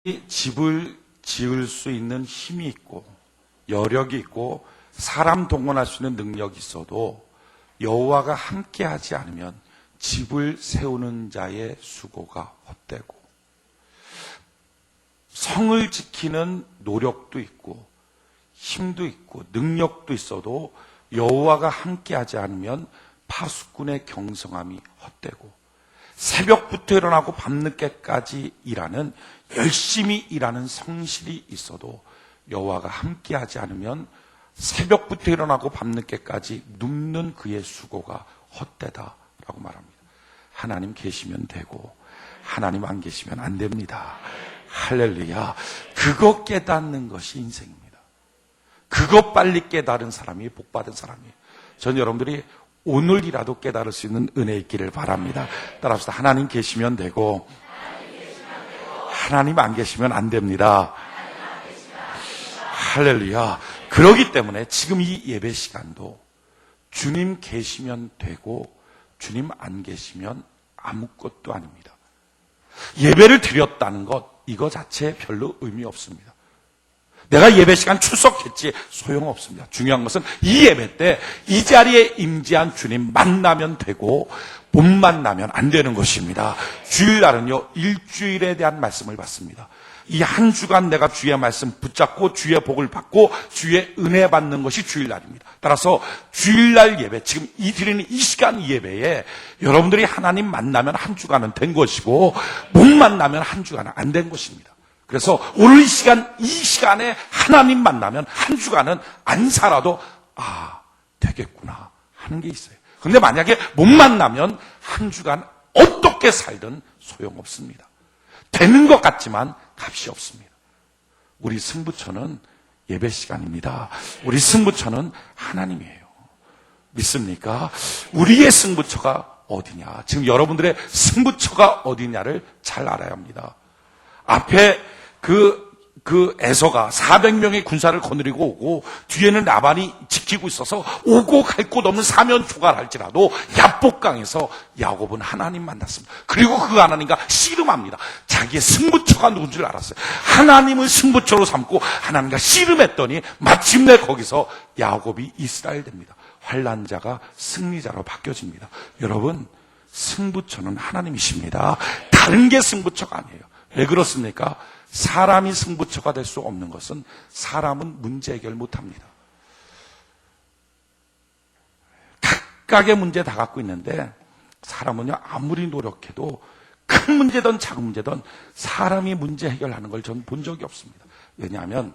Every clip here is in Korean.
집을 지을 수 있는 힘이 있고 여력이 있고 사람 동원할 수 있는 능력이 있어도 여호와가 함께하지 않으면 집을 세우는 자의 수고가 헛되고, 성을 지키는 노력도 있고 힘도 있고 능력도 있어도 여호와가 함께하지 않으면 파수꾼의 경성함이 헛되고, 새벽부터 일어나고 밤늦게까지 일하는, 열심히 일하는 성실이 있어도 여호와가 함께하지 않으면 새벽부터 일어나고 밤늦게까지 눕는 그의 수고가 헛되다라고 말합니다. 하나님 계시면 되고 하나님 안 계시면 안 됩니다. 할렐루야. 그거 깨닫는 것이 인생입니다. 그거 빨리 깨달은 사람이 복받은 사람이에요. 전 여러분들이 오늘이라도 깨달을 수 있는 은혜 있기를 바랍니다. 따라서 하나님 계시면 되고 하나님 안 계시면 안 됩니다. 할렐루야. 그러기 때문에 지금 이 예배 시간도 주님 계시면 되고 주님 안 계시면 아무것도 아닙니다. 예배를 드렸다는 것, 이거 자체에 별로 의미 없습니다. 내가 예배 시간 출석했지 소용없습니다. 중요한 것은 이 예배 때 이 자리에 임재한 주님 만나면 되고 못 만나면 안 되는 것입니다. 주일날은요, 일주일에 대한 말씀을 받습니다. 이 한 주간 내가 주의 말씀 붙잡고 주의 복을 받고 주의 은혜 받는 것이 주일날입니다. 따라서 주일날 예배, 지금 이 드리는 이 시간 예배에 여러분들이 하나님 만나면 한 주간은 된 것이고 못 만나면 한 주간은 안 된 것입니다. 그래서 오늘 이 시간에 하나님 만나면 한 주간은 안 살아도 되겠구나 하는 게 있어요. 근데 만약에 못 만나면 한 주간 어떻게 살든 소용없습니다. 되는 것 같지만 값이 없습니다. 우리 승부처는 예배 시간입니다. 우리 승부처는 하나님이에요. 믿습니까? 우리의 승부처가 어디냐? 지금 여러분들의 승부처가 어디냐를 잘 알아야 합니다. 앞에 그 에서가 400명의 군사를 거느리고 오고 뒤에는 라반이 지키고 있어서 오고 갈 곳 없는 사면초가 할지라도 야복강에서 야곱은 하나님 만났습니다. 그리고 그 하나님과 씨름합니다. 자기의 승부처가 누군 줄 알았어요. 하나님을 승부처로 삼고 하나님과 씨름했더니 마침내 거기서 야곱이 이스라엘 됩니다. 환난자가 승리자로 바뀌어집니다. 여러분, 승부처는 하나님이십니다. 다른 게 승부처가 아니에요. 왜 그렇습니까? 사람이 승부처가 될 수 없는 것은 사람은 문제 해결 못합니다. 각각의 문제 다 갖고 있는데 사람은요, 아무리 노력해도 큰 문제든 작은 문제든 사람이 문제 해결하는 걸 전 본 적이 없습니다. 왜냐하면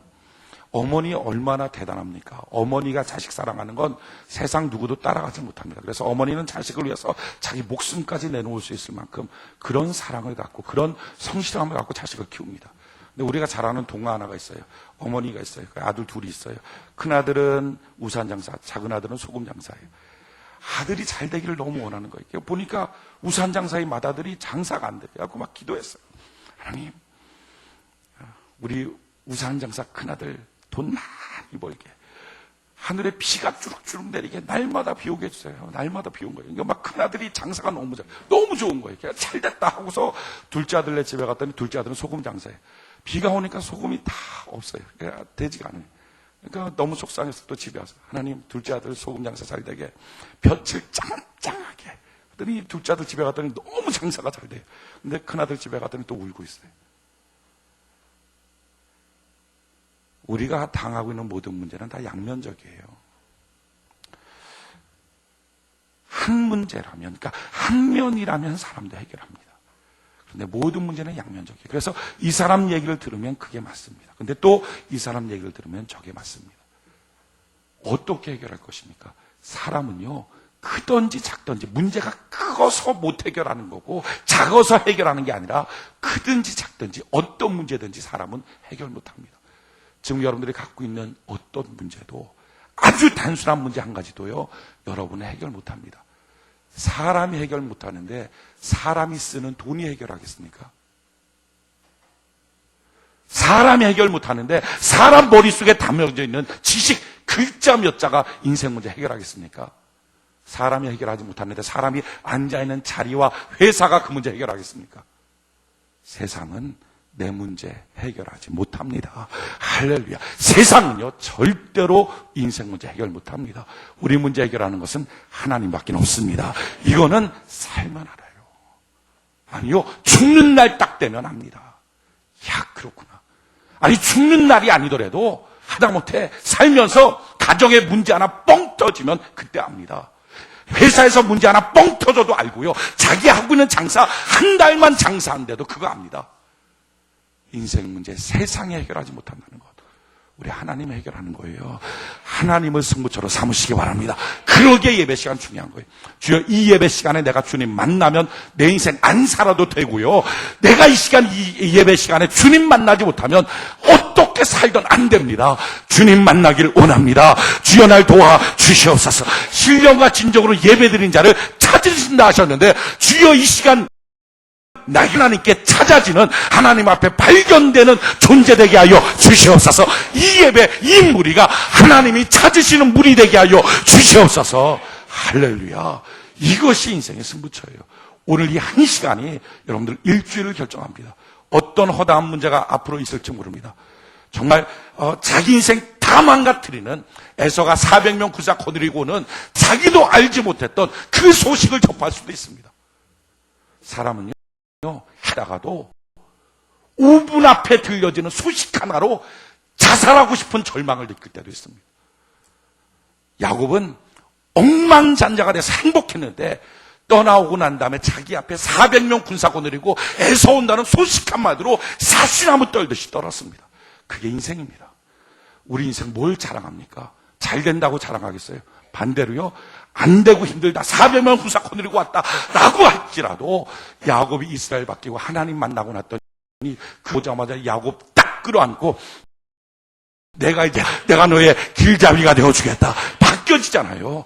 어머니 얼마나 대단합니까? 어머니가 자식 사랑하는 건 세상 누구도 따라가지 못합니다. 그래서 어머니는 자식을 위해서 자기 목숨까지 내놓을 수 있을 만큼 그런 사랑을 갖고 그런 성실함을 갖고 자식을 키웁니다. 근데 우리가 잘 아는 동화 하나가 있어요. 어머니가 있어요. 아들 둘이 있어요. 큰 아들은 우산 장사, 작은 아들은 소금 장사예요. 아들이 잘 되기를 너무 원하는 거예요. 보니까 우산 장사의 맏아들이 장사가 안 돼요. 그래서 막 기도했어요. 하나님, 우리 우산 장사 큰 아들 돈 많이 벌게, 하늘에 비가 주룩주룩 내리게 날마다 비 오게 해주세요. 날마다 비 온 거예요. 그러니까 막 큰아들이 장사가 너무 좋은 거예요. 잘 됐다 하고서 둘째 아들네 집에 갔더니 둘째 아들은 소금 장사예요. 비가 오니까 소금이 다 없어요. 그러니까 되지가 않아요. 그러니까 너무 속상해서 또 집에 와서 하나님, 둘째 아들 소금 장사 잘 되게 볕을 짱짱하게. 그랬더니 둘째 아들 집에 갔더니 너무 장사가 잘 돼요. 근데 큰아들 집에 갔더니 또 울고 있어요. 우리가 당하고 있는 모든 문제는 다 양면적이에요. 한 문제라면, 그러니까 한 면이라면 사람도 해결합니다. 그런데 모든 문제는 양면적이에요. 그래서 이 사람 얘기를 들으면 그게 맞습니다. 근데 또 이 사람 얘기를 들으면 저게 맞습니다. 어떻게 해결할 것입니까? 사람은요, 크든지 작든지 문제가 크어서 못 해결하는 거고 작아서 해결하는 게 아니라 크든지 작든지 어떤 문제든지 사람은 해결 못합니다. 지금 여러분들이 갖고 있는 어떤 문제도, 아주 단순한 문제 한 가지도요, 여러분은 해결 못합니다. 사람이 해결 못하는데 사람이 쓰는 돈이 해결하겠습니까? 사람이 해결 못하는데 사람 머릿속에 담겨져 있는 지식, 글자 몇 자가 인생 문제 해결하겠습니까? 사람이 해결하지 못하는데 사람이 앉아있는 자리와 회사가 그 문제 해결하겠습니까? 세상은 내 문제 해결하지 못합니다. 할렐루야. 세상은요, 절대로 인생 문제 해결 못합니다. 우리 문제 해결하는 것은 하나님밖에 없습니다. 이거는 살만 알아요. 아니요, 죽는 날 딱 되면 합니다. 야, 그렇구나. 아니, 죽는 날이 아니더라도 하다못해 살면서 가정에 문제 하나 뻥 터지면 그때 압니다. 회사에서 문제 하나 뻥 터져도 알고요. 자기 하고 있는 장사 한 달만 장사한데도 그거 압니다. 인생 문제 세상에 해결하지 못한다는 것, 우리 하나님이 해결하는 거예요. 하나님을 승부처로 삼으시기 바랍니다. 그러기에 예배 시간 중요한 거예요. 주여, 이 예배 시간에 내가 주님 만나면 내 인생 안 살아도 되고요, 내가 이 시간, 이 예배 시간에 주님 만나지 못하면 어떻게 살든 안 됩니다. 주님 만나길 원합니다. 주여, 날 도와 주시옵소서. 신령과 진정으로 예배드린 자를 찾으신다 하셨는데, 주여, 이 시간 나 하나님께 찾아지는, 하나님 앞에 발견되는 존재 되게 하여 주시옵소서. 이 예배, 이 무리가 하나님이 찾으시는 무리 되게 하여 주시옵소서. 할렐루야. 이것이 인생의 승부처예요. 오늘 이 한 시간이 여러분들 일주일을 결정합니다. 어떤 허다한 문제가 앞으로 있을지 모릅니다. 정말 자기 인생 다 망가뜨리는, 에서가 400명 구사 거느리고는 자기도 알지 못했던 그 소식을 접할 수도 있습니다. 사람은요, 하다가도 5분 앞에 들려지는 소식 하나로 자살하고 싶은 절망을 느낄 때도 있습니다. 야곱은 억만장자가 돼서 행복했는데 떠나오고 난 다음에 자기 앞에 400명 군사고 내리고 에서 온다는 소식 한마디로 사시나무 떨듯이 떨었습니다. 그게 인생입니다. 우리 인생 뭘 자랑합니까? 잘 된다고 자랑하겠어요? 반대로요, 안 되고 힘들다, 400명 군사 거느리고 왔다 라고 할지라도, 야곱이 이스라엘 바뀌고 하나님 만나고 났더니 그 오자마자 야곱 딱 끌어안고 내가 너의 길잡이가 되어주겠다, 바뀌어지잖아요.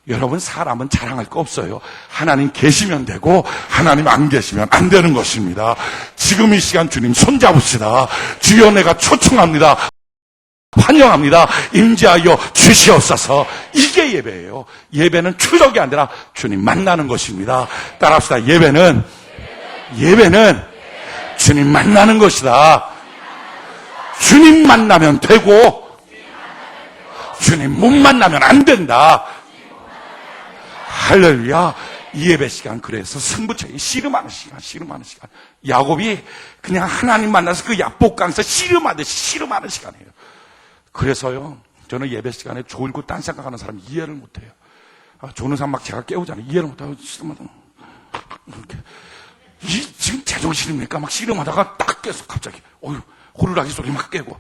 여러분, 사람은 자랑할 거 없어요. 하나님 계시면 되고 하나님 안 계시면 안 되는 것입니다. 지금 이 시간 주님 손잡읍시다. 주여, 내가 초청합니다. 환영합니다. 임재하여 주시옵소서. 이게 예배예요. 예배는 추적이 아니라 주님 만나는 것입니다. 따라합시다. 예배는 주님 만나는 것이다. 주님 만나면 되고 주님 못 만나면 안 된다. 할렐루야. 이 예배 시간, 그래서 승부처에 씨름하는 시간. 야곱이 그냥 하나님 만나서 그 야복강에서 씨름하듯이 씨름하는 시간이에요. 그래서요, 저는 예배 시간에 졸고 딴 생각하는 사람 이해를 못해요. 조는 사람 막 제가 깨우잖아요. 이해를 못하고 씨름하다. 지금 제정신입니까? 막 씨름하다가 딱 깨서 갑자기 호루라기 소리 막 깨고,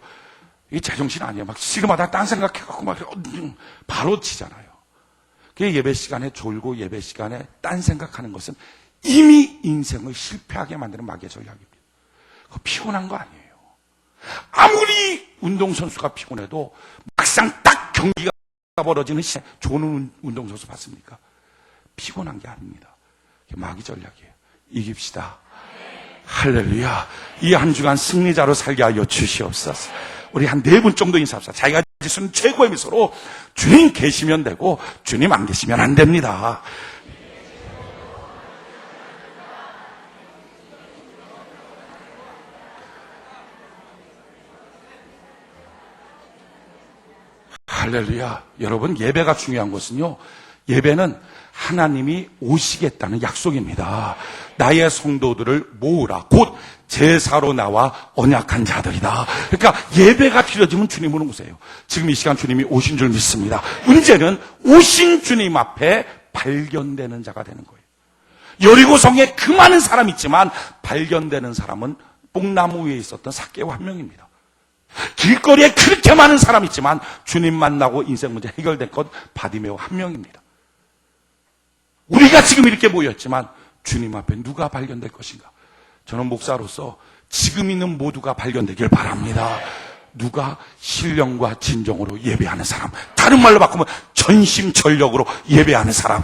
이게 제정신 아니에요. 막 씨름하다가 딴 생각해갖고 막 바로 치잖아요. 그 예배 시간에 졸고 예배 시간에 딴 생각하는 것은 이미 인생을 실패하게 만드는 마귀의 전략입니다. 그거 피곤한 거 아니에요. 아무리 운동선수가 피곤해도 막상 딱 경기가 벌어지는 시간에 좋은 운동선수 봤습니까? 피곤한 게 아닙니다. 그게 마귀 전략이에요. 이깁시다. 할렐루야. 이 한 주간 승리자로 살게 하여 주시옵소서. 우리 한 4분 정도 인사합시다. 자기가 지수는 최고의 미소로 주님 계시면 되고 주님 안 계시면 안 됩니다. 할렐루야. 여러분, 예배가 중요한 것은요, 예배는 하나님이 오시겠다는 약속입니다. 나의 성도들을 모으라. 곧 제사로 나와 언약한 자들이다. 그러니까 예배가 드려지면 주님으로 오세요. 지금 이 시간 주님이 오신 줄 믿습니다. 문제는 오신 주님 앞에 발견되는 자가 되는 거예요. 여리고성에 그 많은 사람이 있지만 발견되는 사람은 뽕나무 위에 있었던 삭개오 한 명입니다. 길거리에 그렇게 많은 사람이 있지만 주님 만나고 인생 문제 해결된 것 바디메오 한 명입니다. 우리가 지금 이렇게 모였지만 주님 앞에 누가 발견될 것인가? 저는 목사로서 지금 있는 모두가 발견되길 바랍니다. 누가 신령과 진정으로 예배하는 사람, 다른 말로 바꾸면 전심전력으로 예배하는 사람.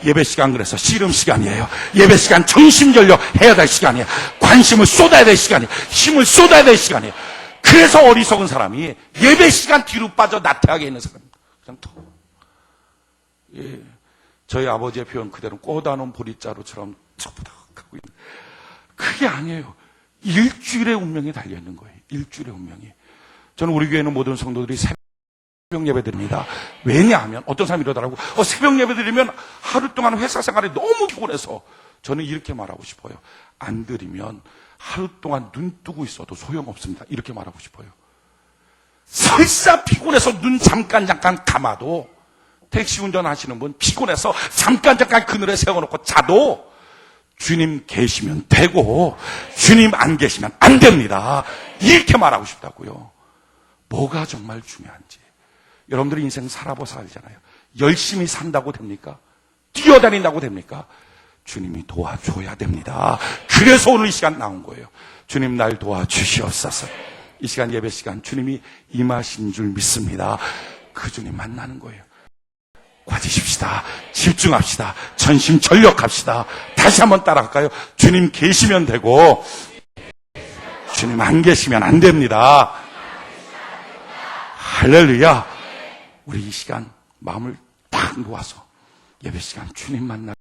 예배 시간, 그래서 씨름 시간이에요. 예배 시간 전심전력 해야 될 시간이에요. 관심을 쏟아야 될 시간이에요. 힘을 쏟아야 될 시간이에요. 그래서 어리석은 사람이 예배 시간 뒤로 빠져 나태하게 있는 사람입니다. 그냥 저희 아버지의 표현 그대로 꼬다놓은 보리자루처럼 척부닥하고 있는, 그게 아니에요. 일주일의 운명이 달려있는 거예요. 일주일의 운명이. 저는 우리 교회는 모든 성도들이 새벽 예배 드립니다. 왜냐하면 어떤 사람이 이러더라고. 새벽 예배 드리면 하루 동안 회사 생활이 너무 피곤해서. 저는 이렇게 말하고 싶어요. 안 드리면 하루 동안 눈 뜨고 있어도 소용없습니다. 이렇게 말하고 싶어요. 설사 피곤해서 눈 잠깐 감아도, 택시 운전하시는 분 피곤해서 잠깐 그늘에 세워놓고 자도 주님 계시면 되고 주님 안 계시면 안 됩니다. 이렇게 말하고 싶다고요. 뭐가 정말 중요한지. 여러분들이 인생 살아보서 알잖아요. 열심히 산다고 됩니까? 뛰어다닌다고 됩니까? 주님이 도와줘야 됩니다. 그래서 오늘 이 시간 나온 거예요. 주님 날 도와주시옵소서. 이 시간 예배 시간 주님이 임하신 줄 믿습니다. 그 주님 만나는 거예요. 과지십시다. 집중합시다. 전심전력합시다. 다시 한번 따라갈까요? 주님 계시면 되고 주님 안 계시면 안 됩니다. 할렐루야. 우리 이 시간 마음을 딱 놓아서 예배 시간 주님 만나기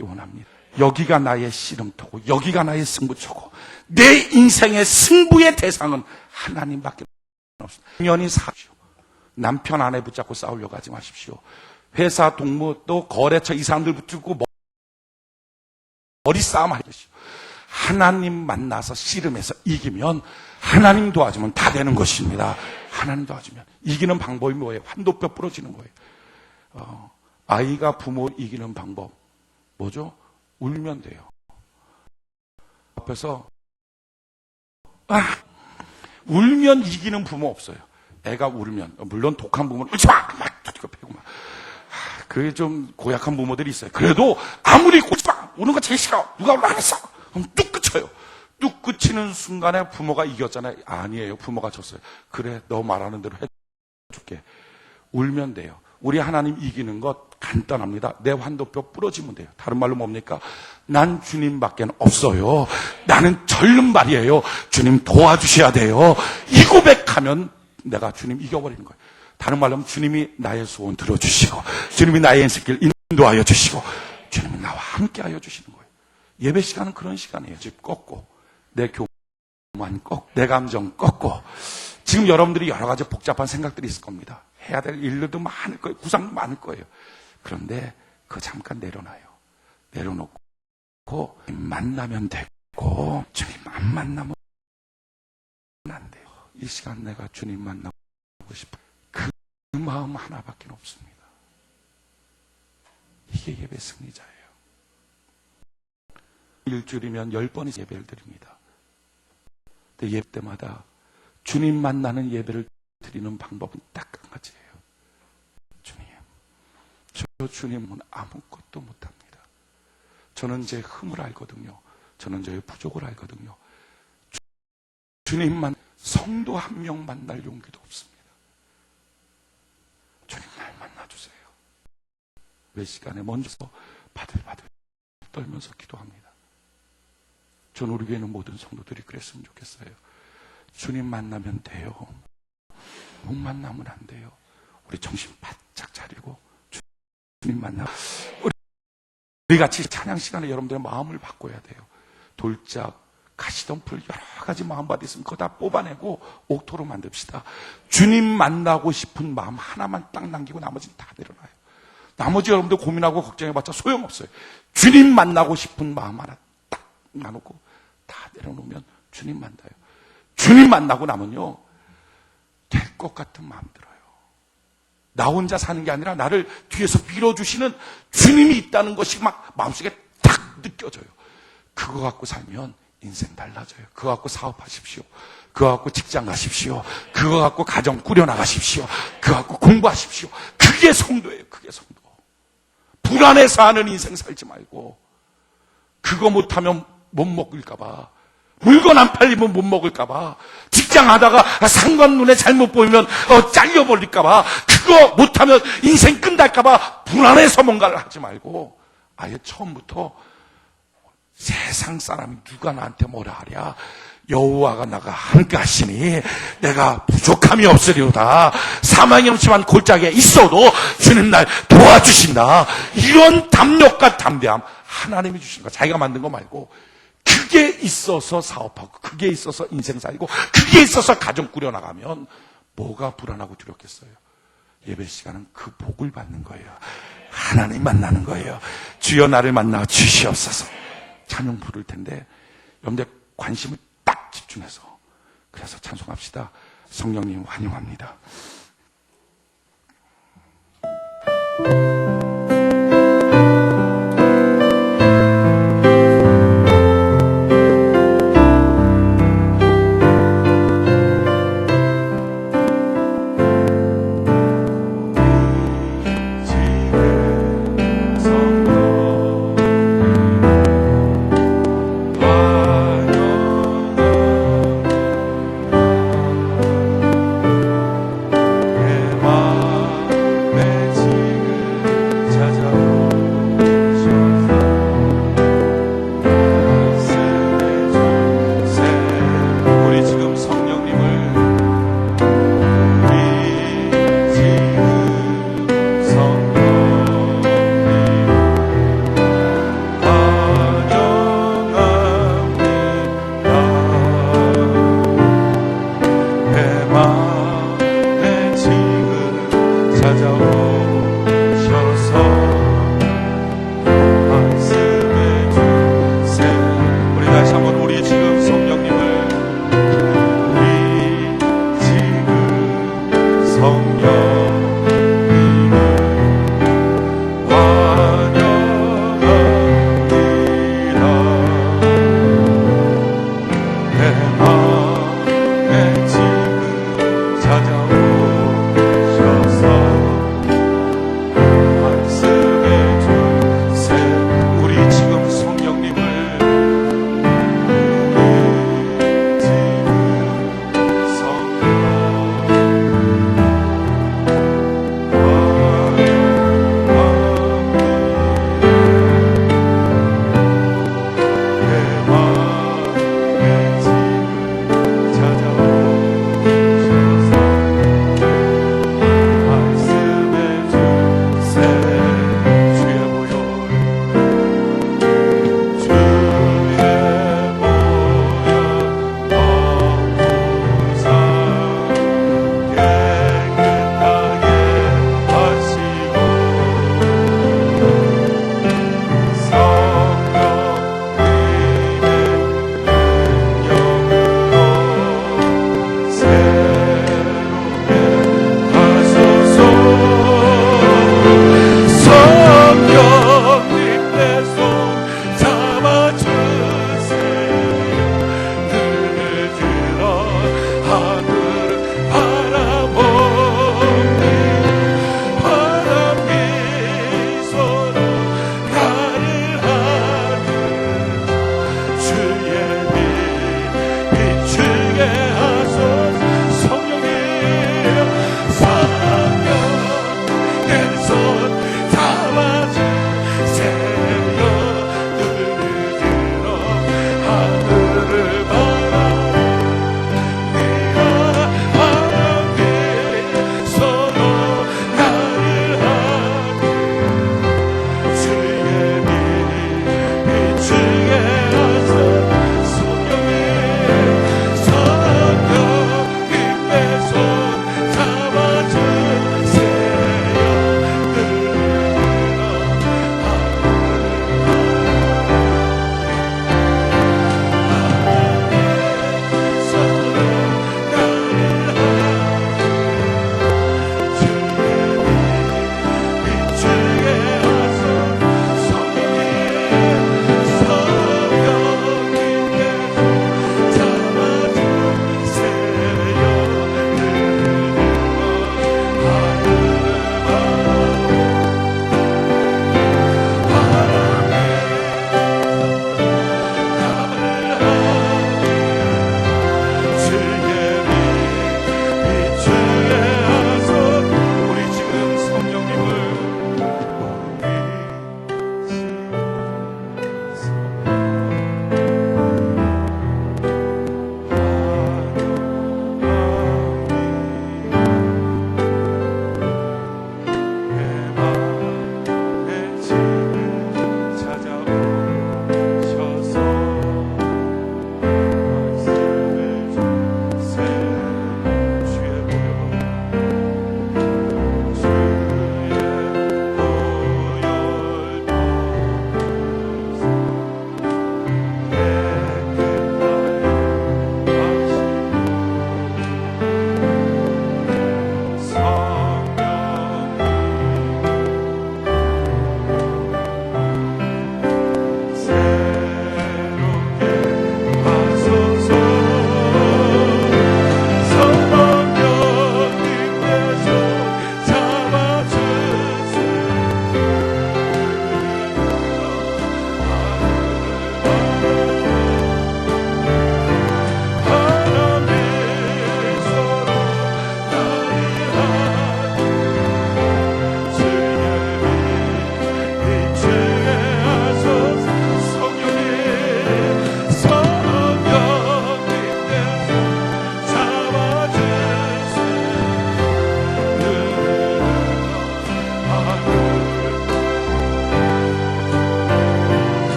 원합니다. 여기가 나의 씨름터고 여기가 나의 승부처고 내 인생의 승부의 대상은 하나님밖에 없습니다. 당연히 사십시오. 남편 아내 붙잡고 싸우려고 하지 마십시오. 회사 동무 또 거래처 이 사람들 붙들고 머리 싸움 하십시오. 하나님 만나서 씨름해서 이기면 하나님 도와주면 다 되는 것입니다. 하나님 도와주면 이기는 방법이 뭐예요? 환도뼈 부러지는 거예요. 아이가 부모 이기는 방법 뭐죠? 울면 돼요. 앞에서 울면 이기는 부모 없어요. 애가 울면, 물론 독한 부모는 울지 마! 막 두드려 패고 막. 그게 좀 고약한 부모들이 있어요. 그래도 아무리 울지 마! 우는 거 제일 싫어! 누가 울라 그랬어! 그럼 뚝 그쳐요. 뚝 그치는 순간에 부모가 이겼잖아요. 아니에요. 부모가 졌어요. 그래, 너 말하는 대로 해줄게. 울면 돼요. 우리 하나님 이기는 것 간단합니다. 내 환도뼈 부러지면 돼요. 다른 말로 뭡니까? 난 주님밖에 없어요. 나는 절름발이에요. 주님 도와주셔야 돼요. 이 고백하면 내가 주님 이겨버리는 거예요. 다른 말로 하면 주님이 나의 소원 들어주시고 주님이 나의 인생길 인도하여 주시고 주님이 나와 함께하여 주시는 거예요. 예배 시간은 그런 시간이에요. 집 꺾고 내 교만 꺾고 내 감정 꺾고. 지금 여러분들이 여러 가지 복잡한 생각들이 있을 겁니다. 해야 될 일들도 많을 거예요. 구상도 많을 거예요. 그런데 그거 잠깐 내려놔요. 내려놓고 만나면 되고 주님 안 만나면 안 돼요. 이 시간 내가 주님 만나고 싶어. 그 마음 하나밖에 없습니다. 이게 예배 승리자예요. 일주일이면 10번이 예배를 드립니다. 근데 예배 때마다 주님 만나는 예배를 드리는 방법은 딱 한 가지예요. 주님, 저 주님은 아무것도 못합니다. 저는 제 흠을 알거든요. 저는 저의 부족을 알거든요. 주님만, 성도 한 명 만날 용기도 없습니다. 주님 날 만나주세요. 몇 시간에 먼저 바들바들 떨면서 기도합니다. 전 우리 교회는 모든 성도들이 그랬으면 좋겠어요. 주님 만나면 돼요. 못 만나면 안 돼요. 우리 정신 바짝 차리고 주님 만나. 우리 같이 찬양 시간에 여러분들의 마음을 바꿔야 돼요. 돌짝, 가시덤불 여러 가지 마음밭이 있으면 그거 다 뽑아내고 옥토로 만듭시다. 주님 만나고 싶은 마음 하나만 딱 남기고 나머지는 다 내려놔요. 나머지 여러분들 고민하고 걱정해봤자 소용없어요. 주님 만나고 싶은 마음 하나 딱 나누고 다 내려놓으면 주님 만나요. 주님 만나고 나면요, 될 것 같은 마음 들어요. 나 혼자 사는 게 아니라 나를 뒤에서 밀어주시는 주님이 있다는 것이 막 마음속에 딱 느껴져요. 그거 갖고 살면 인생 달라져요. 그거 갖고 사업하십시오. 그거 갖고 직장 가십시오. 그거 갖고 가정 꾸려나가십시오. 그거 갖고 공부하십시오. 그게 성도예요. 그게 성도. 불안해서 하는 인생 살지 말고, 그거 못하면 못 먹을까봐, 물건 안 팔리면 못 먹을까봐, 직장 하다가 상관 눈에 잘못 보이면 잘려버릴까봐, 그거 못하면 인생 끝날까봐 불안해서 뭔가를 하지 말고, 아예 처음부터 세상 사람이 누가 나한테 뭐라 하랴, 여호와가 나가 함께 하시니 내가 부족함이 없으리로다. 사망이 없지만 골짜기에 있어도 주님 날 도와주신다. 이런 담력과 담대함 하나님이 주신 거, 자기가 만든 거 말고 그게 있어서 사업하고, 그게 있어서 인생 살고, 그게 있어서 가정 꾸려나가면 뭐가 불안하고 두렵겠어요? 예배 시간은 그 복을 받는 거예요. 하나님 만나는 거예요. 주여 나를 만나 주시옵소서. 찬양 부를 텐데 여러분들 관심을 딱 집중해서, 그래서 찬송합시다. 성령님 환영합니다.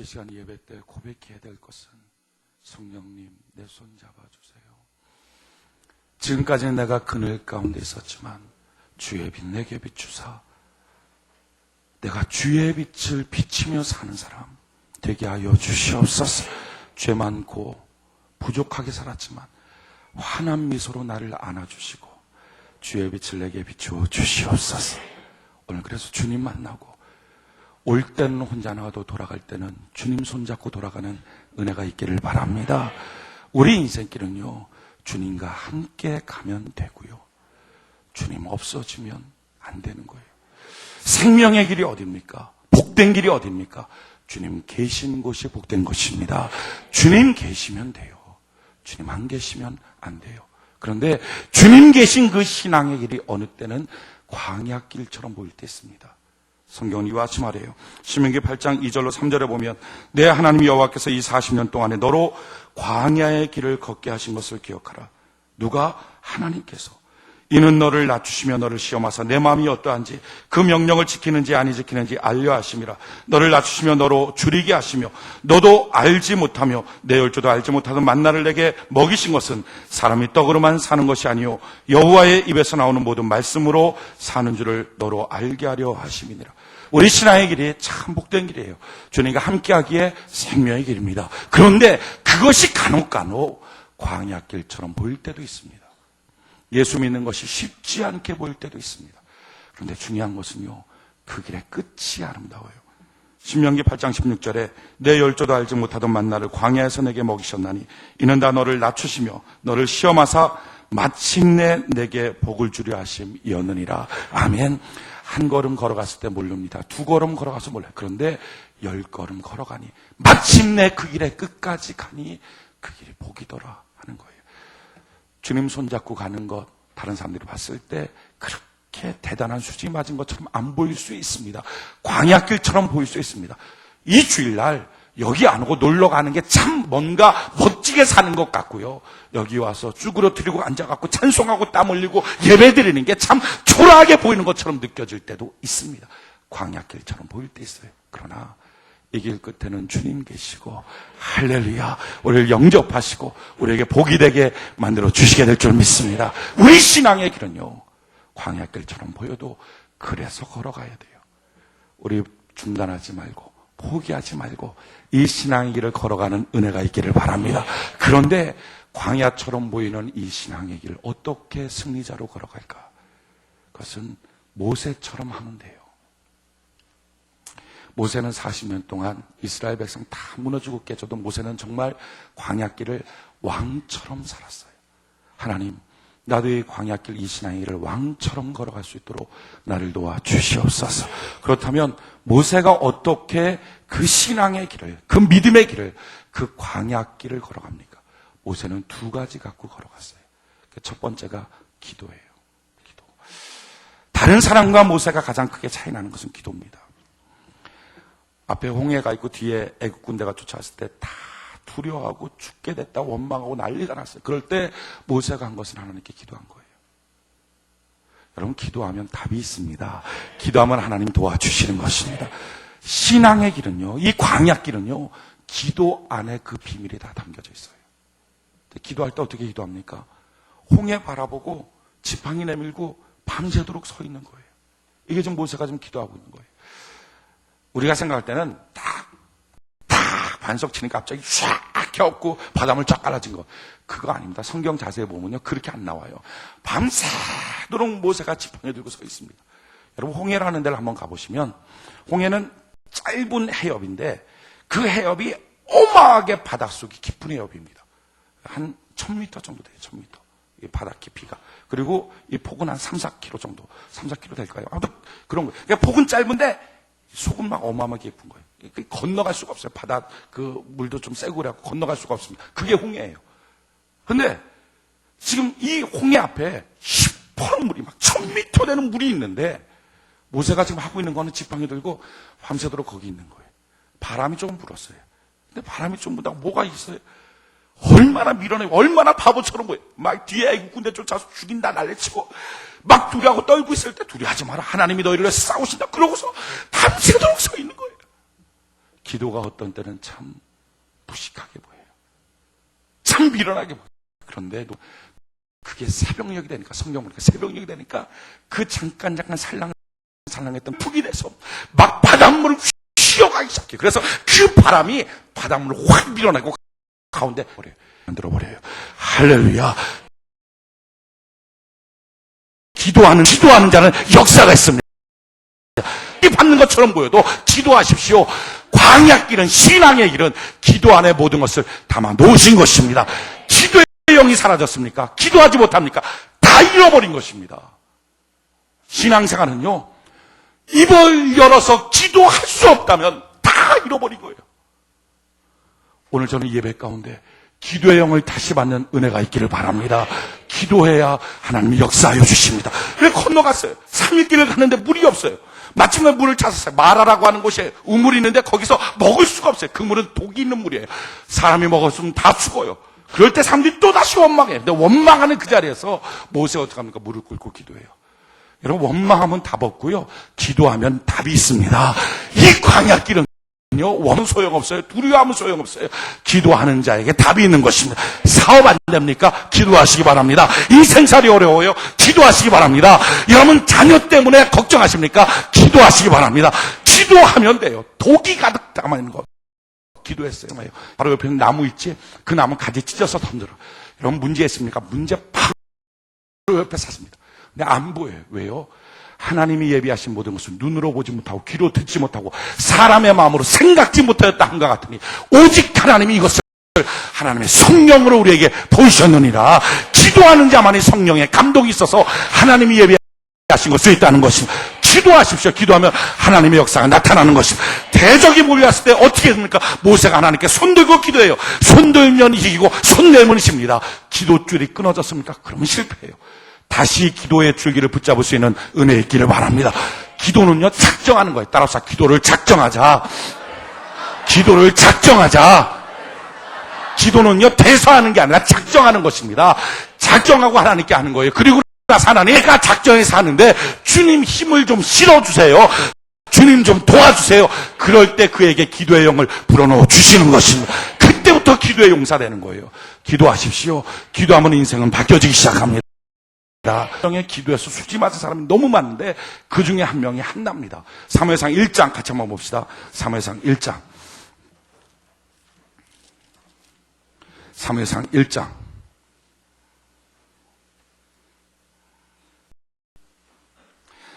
시간 예배 때 고백해야 될 것은 성령님 내 손 잡아주세요. 지금까지는 내가 그늘 가운데 있었지만 주의 빛 내게 비추사 내가 주의 빛을 비치며 사는 사람 되게 하여 주시옵소서. 죄 많고 부족하게 살았지만 환한 미소로 나를 안아주시고 주의 빛을 내게 비추어 주시옵소서. 오늘 그래서 주님 만나고 올 때는 혼자 나가도 돌아갈 때는 주님 손잡고 돌아가는 은혜가 있기를 바랍니다. 우리 인생길은요, 주님과 함께 가면 되고요, 주님 없어지면 안 되는 거예요. 생명의 길이 어디입니까? 복된 길이 어디입니까? 주님 계신 곳이 복된 곳입니다. 주님 계시면 돼요. 주님 안 계시면 안 돼요. 그런데 주님 계신 그 신앙의 길이 어느 때는 광야길처럼 보일 때 있습니다. 성경은 이와 같이 말해요. 신명기 8장 2절로 3절에 보면 내 하나님 여호와께서 이 40년 동안에 너로 광야의 길을 걷게 하신 것을 기억하라. 누가? 하나님께서. 이는 너를 낮추시며 너를 시험하사 내 마음이 어떠한지 그 명령을 지키는지 아니 지키는지 알려 하심이라. 너를 낮추시며 너로 줄이게 하시며 너도 알지 못하며 내 열조도 알지 못하던 만나를 내게 먹이신 것은 사람이 떡으로만 사는 것이 아니요 여호와의 입에서 나오는 모든 말씀으로 사는 줄을 너로 알게 하려 하심이니라. 우리 신앙의 길이 참 복된 길이에요. 주님과 함께하기에 생명의 길입니다. 그런데 그것이 간혹 광야길처럼 보일 때도 있습니다. 예수 믿는 것이 쉽지 않게 보일 때도 있습니다. 그런데 중요한 것은요, 그 길의 끝이 아름다워요. 신명기 8장 16절에 내 열조도 알지 못하던 만나를 광야에서 내게 먹이셨나니 이는 다 너를 낮추시며 너를 시험하사 마침내 내게 복을 주려 하심이었느니라. 아멘. 한 걸음 걸어갔을 때 모릅니다. 두 걸음 걸어가서 몰라요. 그런데 10걸음 걸어가니 마침내 그 길의 끝까지 가니 그 길이 복이더라 하는 거예요. 주님 손잡고 가는 것, 다른 사람들이 봤을 때 그렇게 대단한 수지 맞은 것처럼 안 보일 수 있습니다. 광야길처럼 보일 수 있습니다. 이 주일날 여기 안 오고 놀러 가는 게 참 뭔가 멋지게 사는 것 같고요, 여기 와서 쭈그러뜨리고 앉아갖고 찬송하고 땀 흘리고 예배 드리는 게 참 초라하게 보이는 것처럼 느껴질 때도 있습니다. 광야길처럼 보일 때 있어요. 그러나 이 길 끝에는 주님 계시고 할렐루야, 우리를 영접하시고 우리에게 복이 되게 만들어 주시게 될 줄 믿습니다. 우리 신앙의 길은요, 광야길처럼 보여도 그래서 걸어가야 돼요. 우리 중단하지 말고 포기하지 말고 이 신앙의 길을 걸어가는 은혜가 있기를 바랍니다. 그런데 광야처럼 보이는 이 신앙의 길을 어떻게 승리자로 걸어갈까? 그것은 모세처럼 하면 돼요. 모세는 40년 동안 이스라엘 백성 다 무너지고 깨져도 모세는 정말 광야길을 왕처럼 살았어요. 하나님, 나도 이 광야길 이 신앙의 길을 왕처럼 걸어갈 수 있도록 나를 도와주시옵소서. 그렇다면 모세가 어떻게 그 신앙의 길을, 그 믿음의 길을, 그 광야길을 걸어갑니까? 모세는 두 가지 갖고 걸어갔어요. 첫 번째가 기도예요. 기도. 다른 사람과 모세가 가장 크게 차이 나는 것은 기도입니다. 앞에 홍해가 있고 뒤에 애국 군대가 쫓아왔을 때 다 두려워하고 죽게 됐다 원망하고 난리가 났어요. 그럴 때 모세가 한 것은 하나님께 기도한 거예요. 여러분, 기도하면 답이 있습니다. 기도하면 하나님 도와주시는 것입니다. 신앙의 길은요, 이 광야길은요, 기도 안에 그 비밀이 다 담겨져 있어요. 기도할 때 어떻게 기도합니까? 홍해 바라보고 지팡이 내밀고 밤새도록 서 있는 거예요. 이게 지금 모세가 지금 기도하고 있는 거예요. 우리가 생각할 때는 딱 반석 치니까 갑자기 쫙 켜없고 바닷물 쫙 깔아진 거, 그거 아닙니다. 성경 자세히 보면요, 그렇게 안 나와요. 밤새도록 모세가 지팡이 들고 서 있습니다. 여러분, 홍해라는 데를 한번 가보시면 홍해는 짧은 해협인데 그 해협이 어마하게 바닷속이 깊은 해협입니다. 한 1000m 정도 돼요. 1000m. 이 바닥 깊이가. 그리고 이 폭은 한 3, 4km 정도. 3, 4km 될까요? 아무튼 그런 거예요. 그러니까 폭은 짧은데 속은 막 어마어마하게 깊은 거예요. 건너갈 수가 없어요. 바다 그 물도 좀 세고 그래갖고 건너갈 수가 없습니다. 그게 홍해예요. 근데 지금 이 홍해 앞에 시퍼런 물이 막 1000m 되는 물이 있는데 모세가 지금 하고 있는 거는 지팡이 들고 밤새도록 거기 있는 거예요. 바람이 조금 불었어요. 근데 바람이 좀 분다고 뭐가 있어요? 얼마나 밀어내고 얼마나 바보처럼 보여. 막 뒤에 애국 군대 쫓아서 죽인다 난리치고 막 두려워하고 떨고 있을 때 두려워하지 마라, 하나님이 너희를 위해서 싸우신다 그러고서 밤새도록 서 있는 거예요. 기도가 어떤 때는 참 무식하게 보여요. 참 미련하게 보여요. 그런데도 그게 새벽녘이 되니까, 성경 보니까 새벽녘이 되니까 그 잠깐 살랑살랑했던 푹이 돼서 막 바닷물을 휘어가기 시작해요. 그래서 그 바람이 바닷물을 확 밀어내고 가운데 만들어버려요. 할렐루야. 기도하는 자는 역사가 있습니다. 받는 것처럼 보여도 기도하십시오. 광야길은, 신앙의 길은 기도 안에 모든 것을 담아 놓으신 것입니다. 기도의 영이 사라졌습니까? 기도하지 못합니까? 다 잃어버린 것입니다. 신앙생활은요, 입을 열어서 기도할 수 없다면 다 잃어버린 거예요. 오늘 저는 예배 가운데 기도의 영을 다시 받는 은혜가 있기를 바랍니다. 기도해야 하나님이 역사하여 주십니다. 왜 건너갔어요? 3일길을 갔는데 물이 없어요. 마침내 물을 찾았어요. 마라라고 하는 곳에 우물이 있는데 거기서 먹을 수가 없어요. 그 물은 독이 있는 물이에요. 사람이 먹었으면 다 죽어요. 그럴 때 사람들이 또다시 원망해요. 근데 원망하는 그 자리에서 모세가 어떻게 합니까? 물을 꿇고 기도해요. 여러분, 원망하면 답 없고요, 기도하면 답이 있습니다. 이 광야길은 원은 소용없어요. 두려워하면 소용없어요. 기도하는 자에게 답이 있는 것입니다. 사업 안 됩니까? 기도하시기 바랍니다. 인생살이 어려워요. 기도하시기 바랍니다. 여러분, 자녀 때문에 걱정하십니까? 기도하시기 바랍니다. 기도하면 돼요. 독이 가득 담아있는 거. 기도했어요. 바로 옆에 있는 나무 있지? 그 나무 가지 찢어서 던져라. 여러분, 문제 있습니까? 문제 바로 옆에 샀습니다. 근데 안 보여요. 왜요? 하나님이 예비하신 모든 것을 눈으로 보지 못하고 귀로 듣지 못하고 사람의 마음으로 생각지 못하였다 한것 같으니 오직 하나님이 이것을 하나님의 성령으로 우리에게 보이셨느니라. 기도하는 자만이 성령의 감동이 있어서 하나님이 예비하신 것을 있다는 것입니다. 기도하십시오. 기도하면 하나님의 역사가 나타나는 것입니다. 대적이 몰려왔을 때 어떻게 됩니까? 모세가 하나님께 손들고 기도해요. 손들면 이기고 손내면 이깁니다. 기도줄이 끊어졌습니까? 그러면 실패해요. 다시 기도의 줄기를 붙잡을 수 있는 은혜 있기를 바랍니다. 기도는요, 작정하는 거예요. 따라서 기도를 작정하자. 기도를 작정하자. 기도는요, 대서하는 게 아니라 작정하는 것입니다. 작정하고 하나님께 하는 거예요. 그리고 나서 하나님, 내가 작정해서 하는데 주님 힘을 좀 실어주세요. 주님 좀 도와주세요. 그럴 때 그에게 기도의 영을 불어넣어 주시는 것입니다. 그때부터 기도의 용사되는 거예요. 기도하십시오. 기도하면 인생은 바뀌어지기 시작합니다. 성령의 기도에서 수지 맞은 사람이 너무 많은데 그 중에 한 명이 한나입니다. 사무엘상 1장 같이 한번 봅시다. 사무엘상 1장. 사무엘상 1장.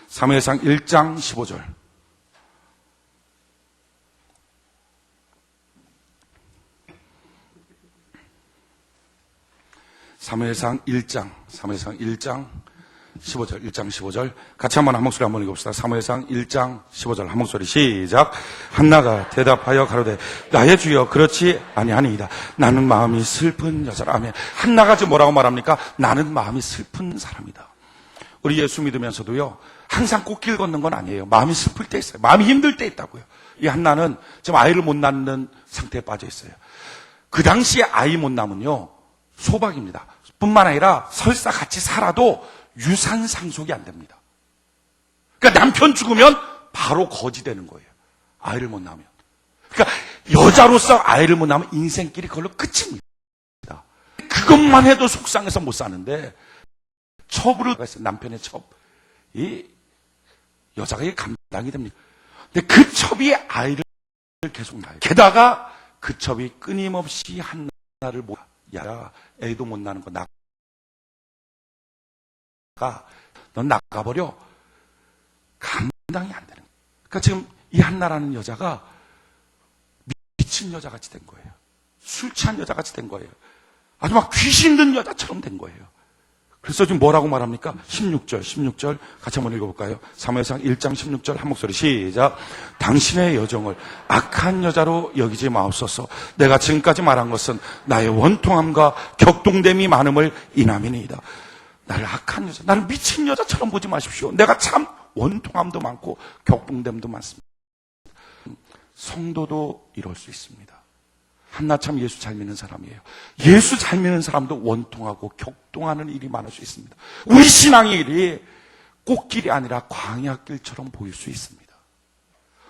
사무엘상 1장 15절. 사무엘상 1장 15절, 1장 15절. 같이 한번 한 목소리 한번 읽어봅시다. 사무엘상 1장 15절 한 목소리 시작. 한나가 대답하여 가로되 나의 주여 그렇지 아니하니이다. 나는 마음이 슬픈 여자라. 아멘. 한나가 지금 뭐라고 말합니까? 나는 마음이 슬픈 사람이다. 우리 예수 믿으면서도요, 항상 꽃길 걷는 건 아니에요. 마음이 슬플 때 있어요. 마음이 힘들 때 있다고요. 이 한나는 지금 아이를 못 낳는 상태에 빠져 있어요. 그 당시에 아이 못 낳으면요, 소박입니다. 뿐만 아니라 설사 같이 살아도 유산 상속이 안 됩니다. 그러니까 남편 죽으면 바로 거지 되는 거예요. 아이를 못 낳으면. 그러니까 여자로서 아이를 못 낳으면 인생길이 그걸로 끝입니다. 그것만 해도 속상해서 못 사는데 첩으로 했어요. 남편의 첩. 이 여자가 이게 감당이 됩니다. 근데 그 첩이 아이를 계속 낳아요. 게다가 그 첩이 끊임없이 한나를 못, 야, 애도 못 낳는 거 넌 나가버려. 감당이 안 되는 거예요. 그러니까 지금 이 한나라는 여자가 미친 여자같이 된 거예요. 술 취한 여자같이 된 거예요. 아주 막 귀신 든 여자처럼 된 거예요. 그래서 지금 뭐라고 말합니까? 16절 같이 한번 읽어볼까요? 사무엘상 1장 16절 한 목소리 시작. 당신의 여정을 악한 여자로 여기지 마옵소서. 내가 지금까지 말한 것은 나의 원통함과 격동됨이 많음을 인함이니이다. 나를 악한 여자, 나를 미친 여자처럼 보지 마십시오. 내가 참 원통함도 많고 격동됨도 많습니다. 성도도 이럴 수 있습니다. 한나 참 예수 잘 믿는 사람이에요. 예수 잘 믿는 사람도 원통하고 격동하는 일이 많을 수 있습니다. 우리 신앙의 일이 꽃길이 아니라 광야길처럼 보일 수 있습니다.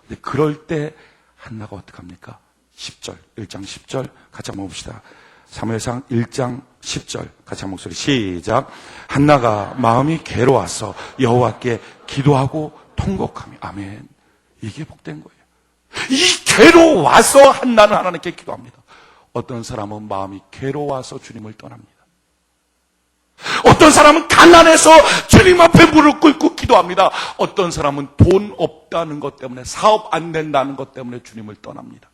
근데 그럴 때 한나가 어떡합니까? 10절, 1장 10절 같이 한번 봅시다. 사무엘상 1장 10절 같이 한 목소리 시작. 한나가 마음이 괴로워서 여호와께 기도하고 통곡하며. 아멘. 이게 복된 거예요. 이 괴로워서 한나는 하나님께 기도합니다. 어떤 사람은 마음이 괴로워서 주님을 떠납니다. 어떤 사람은 가난해서 주님 앞에 무릎 꿇고 기도합니다. 어떤 사람은 돈 없다는 것 때문에, 사업 안 된다는 것 때문에 주님을 떠납니다.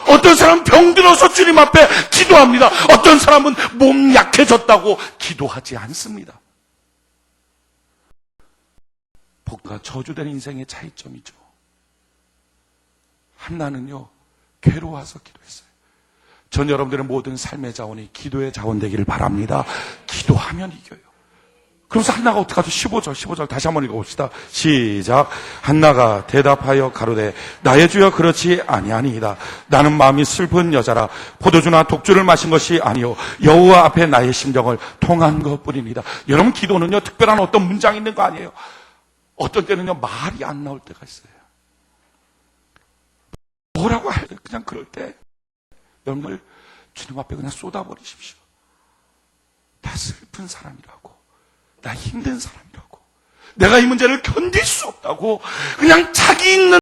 어떤 사람은 병들어서 주님 앞에 기도합니다. 어떤 사람은 몸 약해졌다고 기도하지 않습니다. 복과 저주된 인생의 차이점이죠. 한나는요, 괴로워서 기도했어요. 전 여러분들의 모든 삶의 자원이 기도의 자원 되기를 바랍니다. 기도하면 이겨요. 그러면서 한나가 어떡하죠? 15절 다시 한번 읽어봅시다. 시작. 한나가 대답하여 가로되 나의 주여 그렇지 아니하니이다. 나는 마음이 슬픈 여자라 포도주나 독주를 마신 것이 아니요 여호와 앞에 나의 심정을 통한 것뿐입니다. 여러분, 기도는요 특별한 어떤 문장이 있는 거 아니에요. 어떤 때는요 말이 안 나올 때가 있어요. 뭐라고 해야 돼요? 그냥 그럴 때 여러분을 주님 앞에 그냥 쏟아버리십시오. 나 슬픈 사람이라고, 나 힘든 사람이라고, 내가 이 문제를 견딜 수 없다고 그냥 자기 있는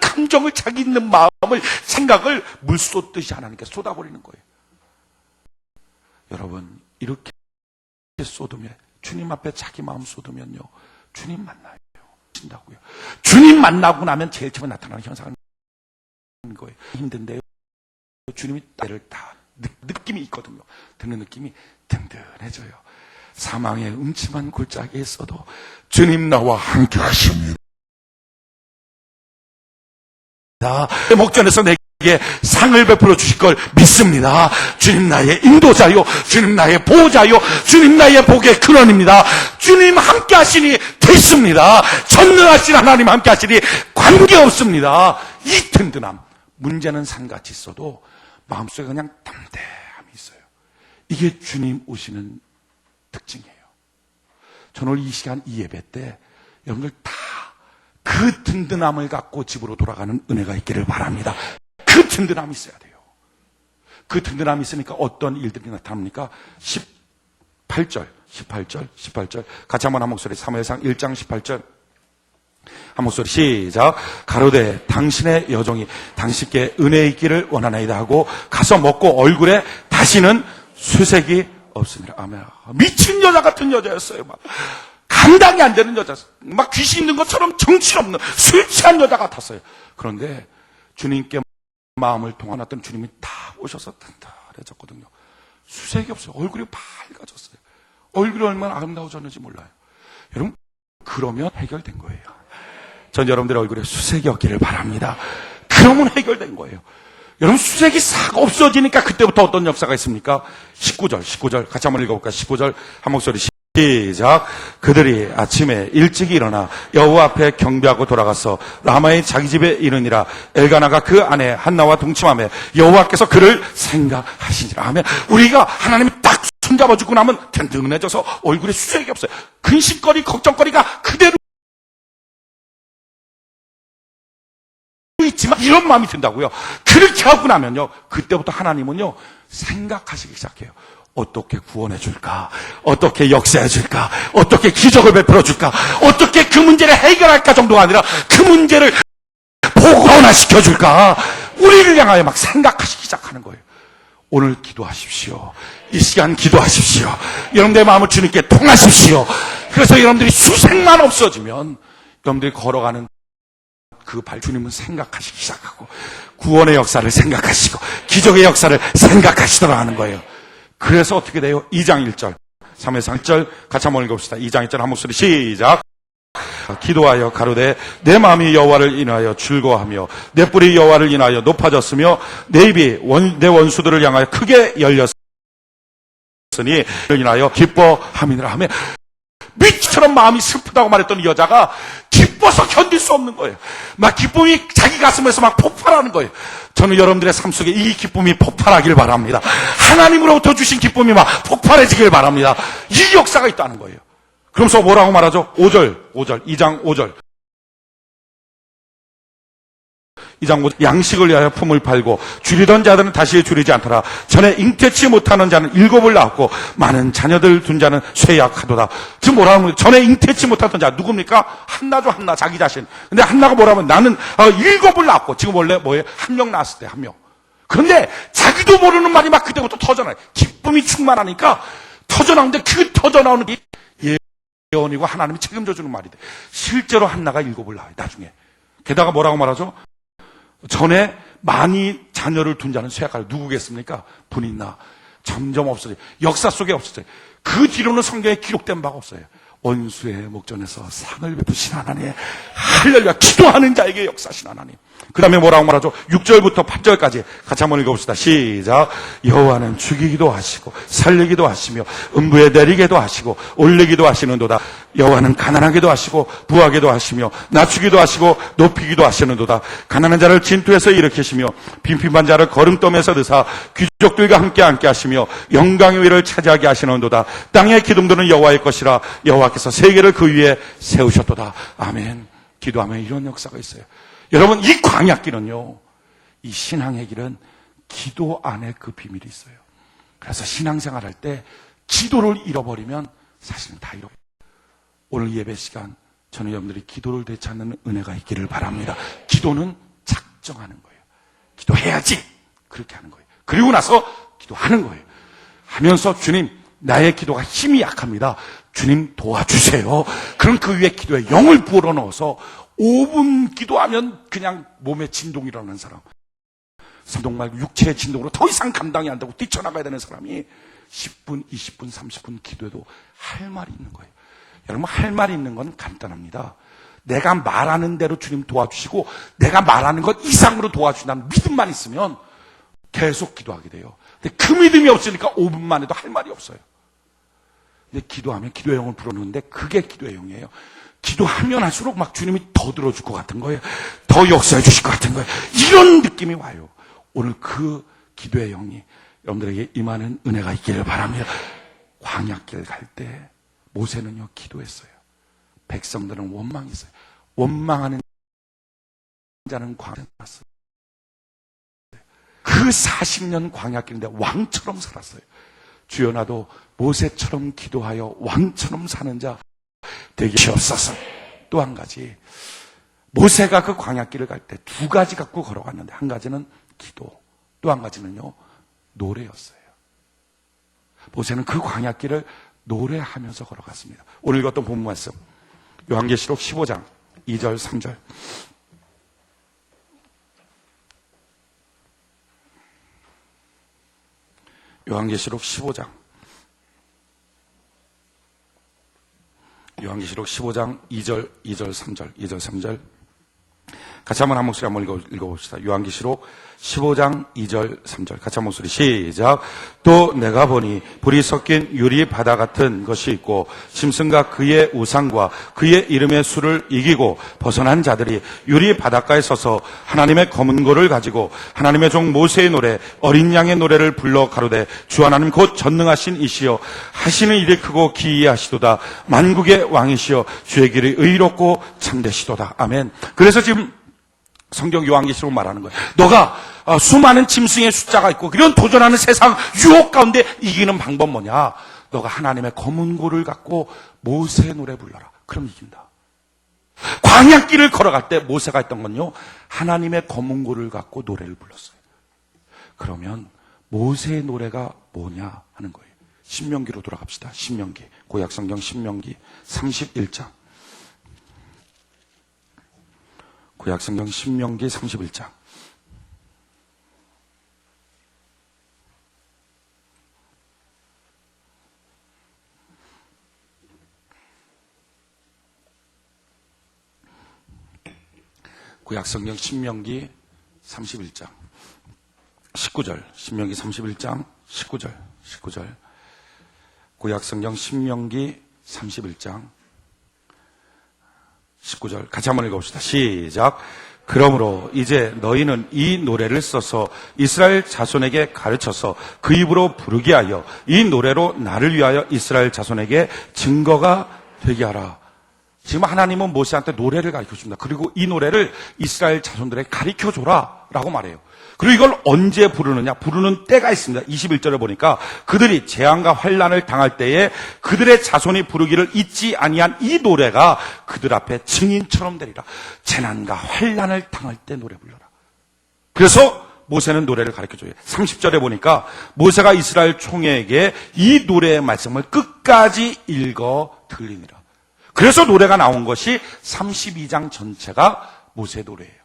감정을, 자기 있는 마음을, 생각을 물 쏟듯이 하나님께 쏟아버리는 거예요. 여러분, 이렇게 쏟으면, 주님 앞에 자기 마음 쏟으면요 주님 만나요. 신다고요. 주님 만나고 나면 제일 처음에 나타나는 현상은 거예요. 힘든데요 주님이 나를 다 느낌이 있거든요. 듣는 느낌이 든든해져요. 사망의 음침한 골짜기에 있어도 주님 나와 함께 하십니다. 목전에서 내게 상을 베풀어 주실 걸 믿습니다. 주님 나의 인도자요, 주님 나의 보호자요, 주님 나의 복의 근원입니다. 주님 함께 하시니 됐습니다. 전능하신 하나님 함께 하시니 관계없습니다. 이 든든함. 문제는 산같이 있어도 마음속에 그냥 담대함이 있어요. 이게 주님 오시는 특징이에요. 저는 오늘 이 시간, 이 예배 때 여러분들 다 그 든든함을 갖고 집으로 돌아가는 은혜가 있기를 바랍니다. 그 든든함이 있어야 돼요. 그 든든함이 있으니까 어떤 일들이 나타납니까? 18절 같이 한번 한 목소리. 사무엘상 1장 18절 한 목소리 시작. 가로되 당신의 여종이 당신께 은혜 있기를 원하나이다 하고 가서 먹고 얼굴에 다시는 수색이 없습니다. 아멘. 미친 여자 같은 여자였어요. 막 감당이 안 되는 여자, 막 귀신 있는 것처럼 정신없는 술 취한 여자 같았어요. 그런데 주님께 마음을 통하놨던 주님이 다 오셔서 단단해졌거든요. 수색이 없어요. 얼굴이 밝아졌어요. 얼굴이 얼마나 아름다워졌는지 몰라요. 여러분, 그러면 해결된 거예요. 전 여러분들의 얼굴에 수색이 없기를 바랍니다. 그러면 해결된 거예요. 여러분, 수색이 싹 없어지니까 그때부터 어떤 역사가 있습니까? 19절 같이 한번 읽어볼까요? 19절 한 목소리 시작. 그들이 아침에 일찍 일어나 여호와 앞에 경배하고 돌아가서 라마의 자기 집에 이르니라. 엘가나가 그 아내 한나와 동침하며 여호와께서 그를 생각하시니라. 아멘. 우리가 하나님이 딱 손잡아주고 나면 든든해져서 얼굴에 수색이 없어요. 근심거리, 걱정거리가 그대로 있지만 이런 마음이 든다고요. 그렇게 하고 나면요, 그때부터 하나님은요 생각하시기 시작해요. 어떻게 구원해 줄까? 어떻게 역사해 줄까? 어떻게 기적을 베풀어 줄까? 어떻게 그 문제를 해결할까 정도가 아니라 그 문제를 복원화시켜 줄까? 우리를 향하여 막 생각하시기 시작하는 거예요. 오늘 기도하십시오. 이 시간 기도하십시오. 여러분들의 마음을 주님께 통하십시오. 그래서 여러분들이 수색만 없어지면 여러분들이 걸어가는 그 발, 주님은 생각하시기 시작하고 구원의 역사를 생각하시고 기적의 역사를 생각하시더라 하는 거예요. 그래서 어떻게 돼요? 2장 1절, 3회상 1절 같이 한번 읽어봅시다. 2장 1절 한 목소리 시작. 기도하여 가로되 내 마음이 여호와를 인하여 즐거워하며 내 뿔이 여호와를 인하여 높아졌으며 내 입이 내 원수들을 향하여 크게 열렸으니 인하여 기뻐함이니라 하며, 미처럼 마음이 슬프다고 말했던 이 여자가 기뻐서 견딜 수 없는 거예요. 막 기쁨이 자기 가슴에서 막 폭발하는 거예요. 저는 여러분들의 삶 속에 이 기쁨이 폭발하길 바랍니다. 하나님으로부터 주신 기쁨이 막 폭발해지길 바랍니다. 이 역사가 있다는 거예요. 그러면서 뭐라고 말하죠? 5절, 2장 5절. 2장 5절 양식을 위하여 품을 팔고 줄이던 자들은 다시 줄이지 않더라. 전에 잉태치 못하는 자는 7을 낳았고 많은 자녀들 둔 자는 쇠약하도다. 지금 뭐라고 하면 전에 잉태치 못하던 자 누굽니까? 한나죠. 한나 자기 자신. 근데 한나가 뭐라면 나는 7을 낳았고 지금 원래 뭐예요? 1명 낳았을 때 1명. 그런데 자기도 모르는 말이 막 그때부터 터져나요. 기쁨이 충만하니까 터져나오는데 그 터져나오는 게 예언이고 하나님이 책임져주는 말이 돼. 실제로 한나가 7을 낳아요. 나중에. 게다가 뭐라고 말하죠? 전에 많이 자녀를 둔 자는 쇠약하다. 누구겠습니까? 분이나 점점 없어져요. 역사 속에 없어져요. 그 뒤로는 성경에 기록된 바가 없어요. 원수의 목전에서 상을 베푸신 하나님, 할렐루야, 기도하는 자에게 역사하신 하나님. 그 다음에 뭐라고 말하죠? 6절부터 8절까지 같이 한번 읽어봅시다. 시작. 여호와는 죽이기도 하시고 살리기도 하시며 음부에 내리게도 하시고 올리기도 하시는도다. 여호와는 가난하게도 하시고 부하게도 하시며 낮추기도 하시고 높이기도 하시는도다. 가난한 자를 진투에서 일으키시며 빈핍한 자를 거름떠에서 드사 귀족들과 함께 하시며 영광의 위를 차지하게 하시는도다. 땅의 기둥들은 여호와의 것이라 여호와께서 세계를 그 위에 세우셨도다. 아멘. 기도하면 이런 역사가 있어요. 여러분, 이 광야길은요, 이 신앙의 길은 기도 안에 그 비밀이 있어요. 그래서 신앙생활 할 때 기도를 잃어버리면 사실은 다 잃어버려요. 오늘 예배 시간 저는 여러분들이 기도를 되찾는 은혜가 있기를 바랍니다. 기도는 작정하는 거예요. 기도해야지 그렇게 하는 거예요. 그리고 나서 기도하는 거예요. 하면서 주님, 나의 기도가 힘이 약합니다. 주님 도와주세요. 그럼 그 위에 기도에 영을 부어 넣어서 5분 기도하면 그냥 몸에 진동이 일어나는 사람, 진동 말고 육체의 진동으로 더 이상 감당이 안 되고 뛰쳐나가야 되는 사람이 10분, 20분, 30분 기도해도 할 말이 있는 거예요. 여러분, 할 말이 있는 건 간단합니다. 내가 말하는 대로 주님 도와주시고 내가 말하는 것 이상으로 도와주신다는 믿음만 있으면 계속 기도하게 돼요. 근데 그 믿음이 없으니까 5분만 해도 할 말이 없어요. 근데 기도하면 기도의 영을 불어넣는데 그게 기도의 영이에요. 기도하면 할수록 막 주님이 더 들어줄 것 같은 거예요. 더 역사해 주실 것 같은 거예요. 이런 느낌이 와요. 오늘 그 기도의 영이 여러분들에게 임하는 은혜가 있기를 바랍니다. 광야길 갈 때 모세는요 기도했어요. 백성들은 원망했어요. 원망하는 자는 광야에 갔어요. 그 40년 광야길인데 왕처럼 살았어요. 주여 나도 모세처럼 기도하여 왕처럼 사는 자 되게 하옵소서. 또 한 가지, 모세가 그 광야길을 갈 때 2가지 갖고 걸어갔는데 한 가지는 기도, 또 한 가지는요 노래였어요. 모세는 그 광야길을 노래하면서 걸어갔습니다. 오늘 읽었던 본문 말씀 요한계시록 15장 2절 3절. 요한계시록 15장 2절 3절 같이 한번 한 목소리 한번 읽어봅시다. 요한계시록 15장 2절 3절 같이 한 목소리 시작. 또 내가 보니 불이 섞인 유리 바다 같은 것이 있고 짐승과 그의 우상과 그의 이름의 수를 이기고 벗어난 자들이 유리 바닷가에 서서 하나님의 검은 고를 가지고 하나님의 종 모세의 노래 어린 양의 노래를 불러 가로되 주 하나님 곧 전능하신 이시여 하시는 일이 크고 기이하시도다. 만국의 왕이시여 주의 길이 의롭고 참되시도다. 아멘. 그래서 지금 성경 요한계시록 말하는 거예요. 너가 수많은 짐승의 숫자가 있고 그런 도전하는 세상 유혹 가운데 이기는 방법 뭐냐? 너가 하나님의 검은 고를 갖고 모세의 노래 불러라. 그럼 이긴다. 광야길을 걸어갈 때 모세가 했던 건요, 하나님의 검은 고를 갖고 노래를 불렀어요. 그러면 모세의 노래가 뭐냐 하는 거예요. 신명기로 돌아갑시다. 신명기, 구약성경 신명기 31장. 구약성경 신명기 31장. 구약성경 신명기 31장 19절. 신명기 31장 19절. 구약성경 신명기 31장 19절 같이 한번 읽어봅시다. 시작. 그러므로 이제 너희는 이 노래를 써서 이스라엘 자손에게 가르쳐서 그 입으로 부르게 하여 이 노래로 나를 위하여 이스라엘 자손에게 증거가 되게 하라. 지금 하나님은 모세한테 노래를 가르쳐줍니다. 그리고 이 노래를 이스라엘 자손들에게 가르쳐줘라 라고 말해요. 그리고 이걸 언제 부르느냐? 부르는 때가 있습니다. 21절에 보니까 그들이 재앙과 환난을 당할 때에 그들의 자손이 부르기를 잊지 아니한 이 노래가 그들 앞에 증인처럼 되리라. 재난과 환난을 당할 때 노래 불러라. 그래서 모세는 노래를 가르쳐줘요. 30절에 보니까 모세가 이스라엘 총회에게 이 노래의 말씀을 끝까지 읽어 들리니라. 그래서 노래가 나온 것이 32장 전체가 모세 노래예요.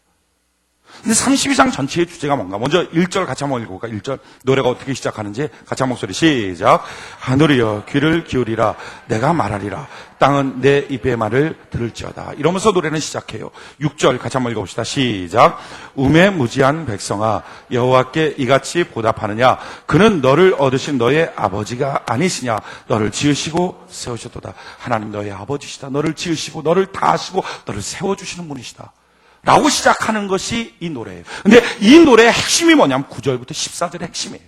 근데 32장 전체의 주제가 뭔가? 먼저 1절 같이 한번 읽어볼까? 1절 노래가 어떻게 시작하는지 같이 한 목소리 시작. 하늘이여 귀를 기울이라 내가 말하리라 땅은 내 입의 말을 들을지어다. 이러면서 노래는 시작해요. 6절 같이 한번 읽어봅시다. 시작. 우매무지한 백성아 여호와께 이같이 보답하느냐? 그는 너를 얻으신 너의 아버지가 아니시냐? 너를 지으시고 세우셨도다. 하나님 너의 아버지시다. 너를 지으시고 너를 다 하시고 너를 세워주시는 분이시다 라고 시작하는 것이 이 노래예요. 근데 이 노래의 핵심이 뭐냐면 9절부터 14절의 핵심이에요.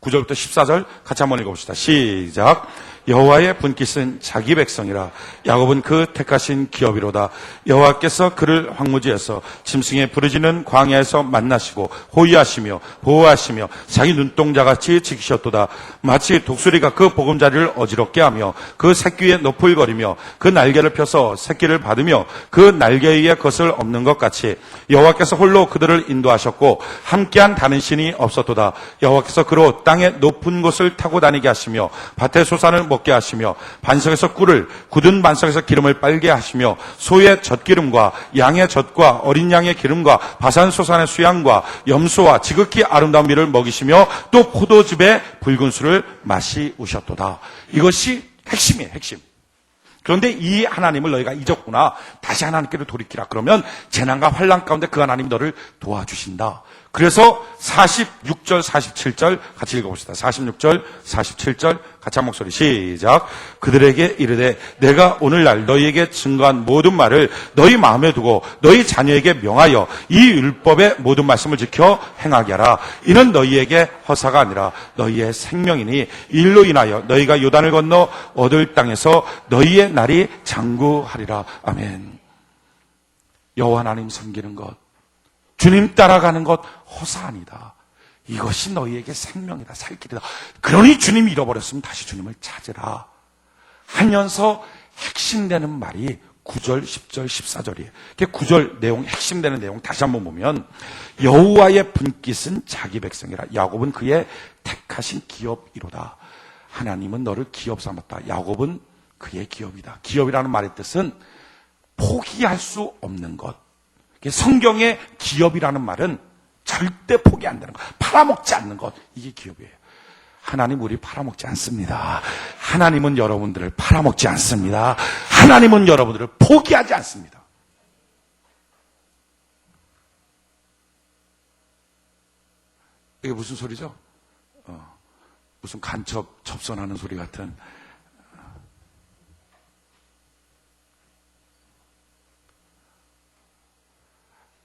9절부터 14절 같이 한번 읽어봅시다. 시작. 여호와의 분깃은 자기 백성이라 야곱은 그 택하신 기업이로다. 여호와께서 그를 황무지에서 짐승의 부르짖는 광야에서 만나시고 호위하시며 보호하시며 자기 눈동자같이 지키셨도다. 마치 독수리가 그 보금자리를 어지럽게 하며 그 새끼 위에 너풀거리며 그 날개를 펴서 새끼를 받으며 그 날개 위에 것을 엎는 것 같이 여호와께서 홀로 그들을 인도하셨고 함께한 다른 신이 없었도다. 여호와께서 그로 땅의 높은 곳을 타고 다니게 하시며 밭의 소산을 먹게 하시며 반석에서 꿀을 굳은 반석에서 기름을 빨게 하시며 소의 젖기름과 양의 젖과 어린 양의 기름과 바산 소산의 수양과 염소와 지극히 아름다운 밀을 먹이시며 또 포도즙의 붉은 술을 마시우셨도다. 이것이 핵심이에요. 핵심. 그런데 이 하나님을 너희가 잊었구나. 다시 하나님께로 돌이키라. 그러면 재난과 환난 가운데 그 하나님이 너를 도와주신다. 그래서 46절, 47절 같이 읽어봅시다. 46절, 47절 같이 한 목소리 시작. 그들에게 이르되 내가 오늘날 너희에게 증거한 모든 말을 너희 마음에 두고 너희 자녀에게 명하여 이 율법의 모든 말씀을 지켜 행하게 하라. 이는 너희에게 허사가 아니라 너희의 생명이니 일로 인하여 너희가 요단을 건너 얻을 땅에서 너희의 날이 장구하리라. 아멘. 여호와 하나님 섬기는 것, 주님 따라가는 것 허사아니다. 이것이 너희에게 생명이다. 살 길이다. 그러니 주님이 잃어버렸으면 다시 주님을 찾으라 하면서 핵심되는 말이 9절, 10절, 14절이에요. 9절 내용, 핵심되는 내용 다시 한번 보면 여호와의 분깃은 자기 백성이라 야곱은 그의 택하신 기업이로다. 하나님은 너를 기업 삼았다. 야곱은 그의 기업이다. 기업이라는 말의 뜻은 포기할 수 없는 것. 성경의 기업이라는 말은 절대 포기 안 되는 것, 팔아먹지 않는 것, 이게 기업이에요. 하나님 우리 팔아먹지 않습니다. 하나님은 여러분들을 팔아먹지 않습니다. 하나님은 여러분들을 포기하지 않습니다. 이게 무슨 소리죠? 무슨 간첩 접선하는 소리 같은.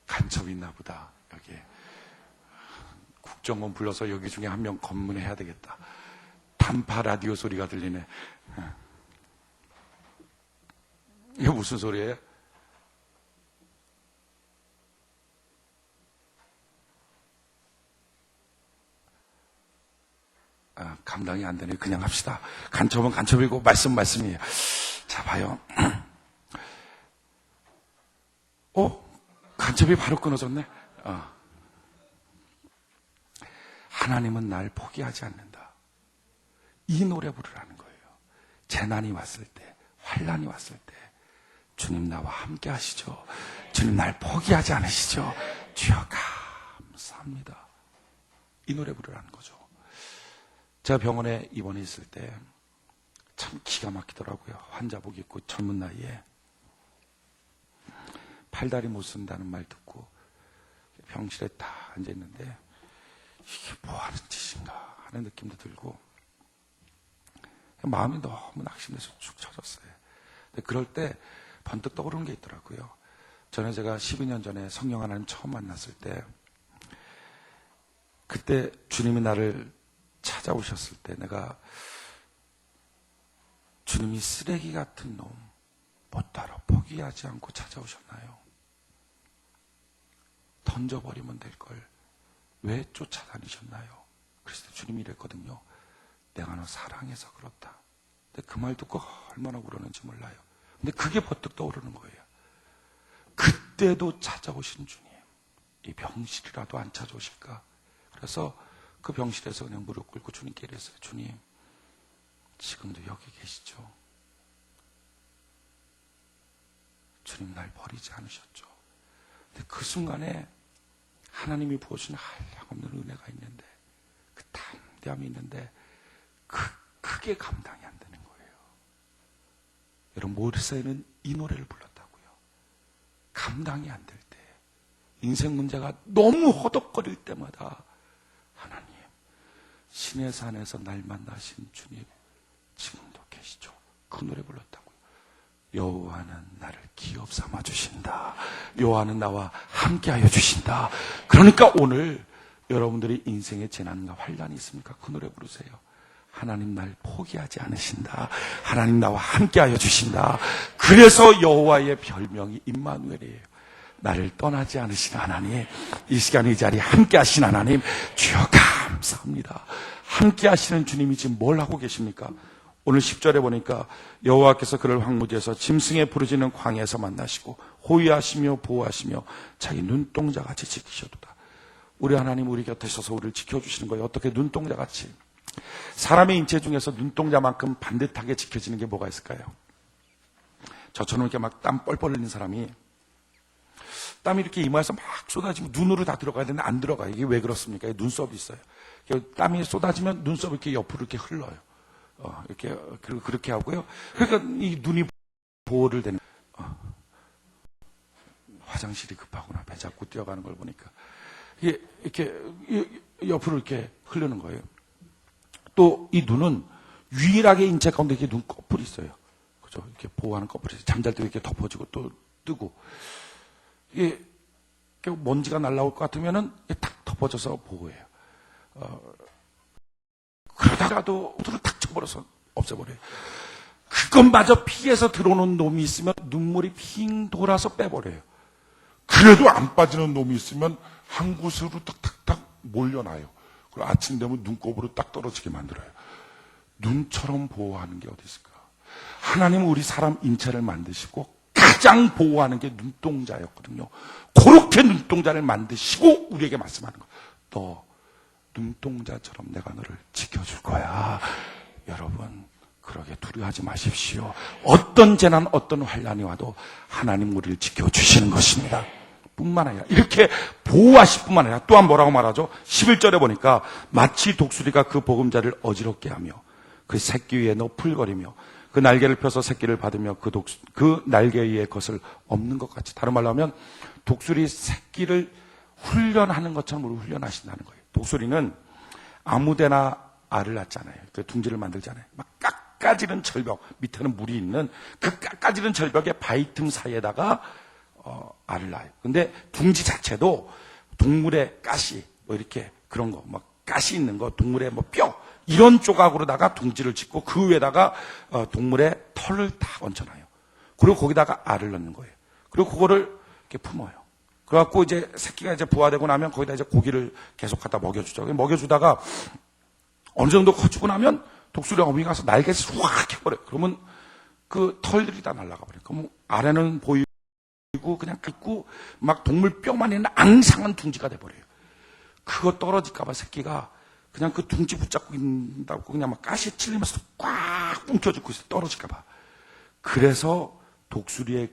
간첩이 있나 보다. 여기에 국정원 불러서 여기 중에 한 명 검문해야 되겠다. 단파 라디오 소리가 들리네. 이게 무슨 소리예요? 감당이 안 되네. 그냥 합시다. 간첩은 간첩이고 말씀이에요. 자, 봐요. 간첩이 바로 끊어졌네. 하나님은 날 포기하지 않는다. 이 노래 부르라는 거예요. 재난이 왔을 때, 환난이 왔을 때 주님 나와 함께 하시죠. 주님 날 포기하지 않으시죠. 주여 감사합니다. 이 노래 부르라는 거죠. 제가 병원에 입원해 있을 때 참 기가 막히더라고요. 환자복 입고 젊은 나이에 팔다리 못 쓴다는 말 듣고 병실에 다 앉아있는데 이게 뭐 하는 짓인가 하는 느낌도 들고 마음이 너무 낙심돼서 축 처졌어요. 근데 그럴 때 번뜩 떠오르는 게 있더라고요. 전에 제가 12년 전에 성령 하나님 처음 만났을 때 그때 주님이 나를 찾아오셨을 때 내가 주님이 쓰레기 같은 놈, 못 따라 포기하지 않고 찾아오셨나요? 던져버리면 될 걸 왜 쫓아다니셨나요? 그래서 주님이 이랬거든요. 내가 너 사랑해서 그렇다. 근데 그 말 듣고 얼마나 울었는지 몰라요. 근데 그게 버뜩 떠오르는 거예요. 그때도 찾아오신 주님, 이 병실이라도 안 찾아오실까? 그래서 그 병실에서 그냥 무릎 꿇고 주님께 이랬어요. 주님, 지금도 여기 계시죠? 주님 날 버리지 않으셨죠? 근데 그 순간에 하나님이 부어주신 한량없는 은혜가 있는데, 그 담대함이 있는데 크게 감당이 안 되는 거예요. 여러분, 모르세는 이 노래를 불렀다고요. 감당이 안 될 때, 인생 문제가 너무 허덕거릴 때마다 하나님, 신의 산에서 날 만나신 주님 지금도 계시죠? 그 노래 불렀다고요. 여호와는 나를 기업 삼아 주신다. 여호와는 나와 함께하여 주신다. 그러니까 오늘 여러분들이 인생의 재난과 환난이 있습니까? 그 노래 부르세요. 하나님 날 포기하지 않으신다. 하나님 나와 함께하여 주신다. 그래서 여호와의 별명이 임마누엘이에요. 나를 떠나지 않으신 하나님, 이 시간에 이 자리에 함께하신 하나님, 주여 감사합니다. 함께하시는 주님이 지금 뭘 하고 계십니까? 오늘 10절에 보니까 여호와께서 그를 황무지에서 짐승에 부르짖는 광야에서 만나시고 호위하시며 보호하시며 자기 눈동자같이 지키셔도다. 우리 하나님 우리 곁에 서서 우리를 지켜주시는 거예요. 어떻게 눈동자같이. 사람의 인체 중에서 눈동자만큼 반듯하게 지켜지는 게 뭐가 있을까요? 저처럼 이렇게 막 땀 뻘뻘 흘리는 사람이 땀이 이렇게 이마에서 막 쏟아지면 눈으로 다 들어가야 되는데 안 들어가요. 이게 왜 그렇습니까? 눈썹이 있어요. 땀이 쏟아지면 눈썹이 이렇게 옆으로 이렇게 흘러요. 이렇게 그렇게 하고요. 그러니까 이 눈이 보호를 되는. 화장실이 급하구나. 배 잡고 뛰어가는 걸 보니까 이게 이렇게 옆으로 이렇게 흐르는 거예요. 또 이 눈은 유일하게 인체 가운데 이렇게 눈꺼풀이 있어요. 그죠? 이렇게 보호하는 꺼풀이 있어요. 잠잘 때 이렇게 덮어지고 또 뜨고 이게 먼지가 날라올 것 같으면은 탁 덮어져서 보호해요. 그러다가도 눈을 탁 쳐버려서 없애버려요. 그것마저 피해서 들어오는 놈이 있으면 눈물이 핑 돌아서 빼버려요. 그래도 안 빠지는 놈이 있으면 한 곳으로 탁탁탁 몰려나요. 그리고 아침 되면 눈곱으로 딱 떨어지게 만들어요. 눈처럼 보호하는 게 어디 있을까? 하나님은 우리 사람 인체를 만드시고 가장 보호하는 게 눈동자였거든요. 그렇게 눈동자를 만드시고 우리에게 말씀하는 거예요. 너 눈동자처럼 내가 너를 지켜줄 거야. 여러분, 그러게 두려워하지 마십시오. 어떤 재난, 어떤 환난이 와도 하나님 우리를 지켜주시는 것입니다. 뿐만 아니라 이렇게 보호하실 뿐만 아니라 또한 뭐라고 말하죠? 11절에 보니까 마치 독수리가 그 보금자를 어지럽게 하며 그 새끼 위에 너풀거리며 그 날개를 펴서 새끼를 받으며 그 날개 위에 것을 없는 것 같이. 다른 말로 하면 독수리 새끼를 훈련하는 것처럼 우리 훈련하신다는 거예요. 독수리는 아무데나 알을 낳잖아요. 그 둥지를 만들잖아요. 막 깎아지는 절벽, 밑에는 물이 있는 그 깎아지는 절벽의 바위 틈 사이에다가 알을 낳아요. 근데 둥지 자체도 동물의 가시, 뭐 이렇게 그런 거, 막 가시 있는 거, 동물의 뭐 뼈, 이런 조각으로다가 둥지를 짓고 그 위에다가 동물의 털을 다 얹혀놔요. 그리고 거기다가 알을 넣는 거예요. 그리고 그거를 이렇게 품어요. 그래갖고 이제 새끼가 이제 부화되고 나면 거기다 이제 고기를 계속 갖다 먹여주죠. 먹여주다가 어느 정도 커지고 나면 독수리가 어미 가서 날개를 확 해버려요. 그러면 그 털들이 다 날아가 버려요. 그럼 아래는 보이고 그냥 긁고 막 동물 뼈만 있는 앙상한 둥지가 돼버려요. 그거 떨어질까봐 새끼가 그냥 그 둥지 붙잡고 있다고 그냥 막 가시에 찔리면서 꽉 움켜쥐고 있어요. 떨어질까봐. 그래서 독수리의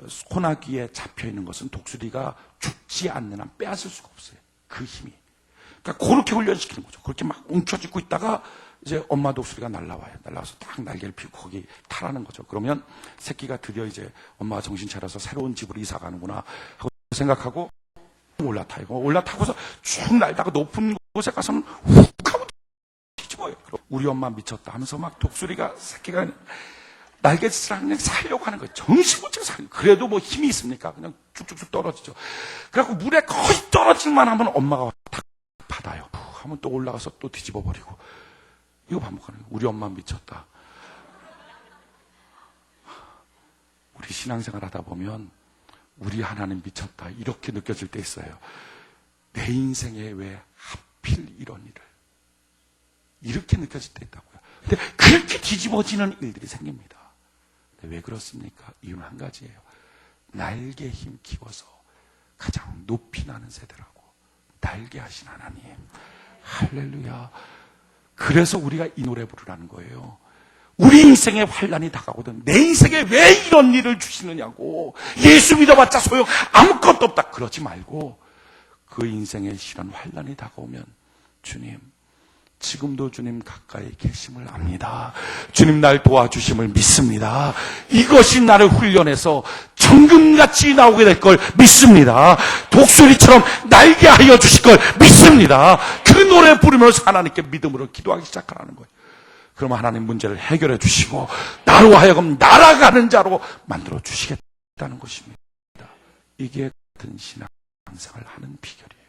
소나기에 잡혀있는 것은 독수리가 죽지 않는 한 빼앗을 수가 없어요. 그 힘이. 그러니까 그렇게 훈련시키는 거죠. 그렇게 막 움켜쥐고 있다가 이제 엄마 독수리가 날라와요. 날라와서 딱 날개를 펴고 거기 타라는 거죠. 그러면 새끼가 드디어 이제 엄마가 정신 차려서 새로운 집으로 이사 가는구나 하고 생각하고 올라타요. 올라타고서 쭉 날다가 높은 곳에 가서는 훅 하고 뒤집어요. 우리 엄마 미쳤다 하면서 막 독수리가 새끼가 날개짓을 그냥 살려고 하는 거예요. 정신못 차려 살려. 그래도 뭐 힘이 있습니까? 그냥 쭉쭉쭉 떨어지죠. 그래갖고 물에 거의 떨어질만 하면 엄마가 탁 받아요. 하면 또 올라가서 또 뒤집어 버리고. 이거 반복하는 거예요. 우리 엄마 미쳤다. 그 신앙생활 하다 보면 우리 하나님 미쳤다 이렇게 느껴질 때 있어요. 내 인생에 왜 하필 이런 일을 이렇게 느껴질 때 있다고요. 근데 그렇게 뒤집어지는 일들이 생깁니다. 근데 왜 그렇습니까? 이유는 한 가지예요. 날개 힘 키워서 가장 높이 나는 세대라고 날개 하신 하나님. 할렐루야. 그래서 우리가 이 노래 부르라는 거예요. 우리 인생에 환란이 다가오든 내 인생에 왜 이런 일을 주시느냐고, 예수 믿어봤자 소용 아무것도 없다 그러지 말고, 그 인생에 실은 환란이 다가오면 주님, 지금도 주님 가까이 계심을 압니다. 주님 날 도와주심을 믿습니다. 이것이 나를 훈련해서 정금같이 나오게 될 걸 믿습니다. 독수리처럼 날개하여 주실 걸 믿습니다. 그 노래 부르면서 하나님께 믿음으로 기도하기 시작하라는 거예요. 그러면 하나님 문제를 해결해 주시고 나로 하여금 날아가는 자로 만들어 주시겠다는 것입니다. 이게 같은 신앙생활을 하는 비결이에요.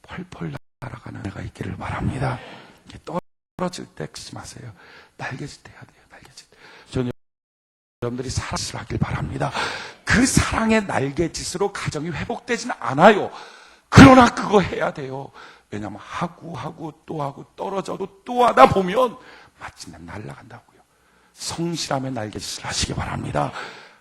펄펄 날아가는 애가 있기를 바랍니다. 떨어질 때 쓰지 마세요. 날개질 때 해야 돼요. 날개질 때. 저는 여러분들이 사랑을 하길 바랍니다. 그 사랑의 날개짓으로 가정이 회복되지는 않아요. 그러나 그거 해야 돼요. 왜냐하면 하고 떨어져도 또 하다 보면 마침내 날아간다고요. 성실함의 날개짓을 하시기 바랍니다.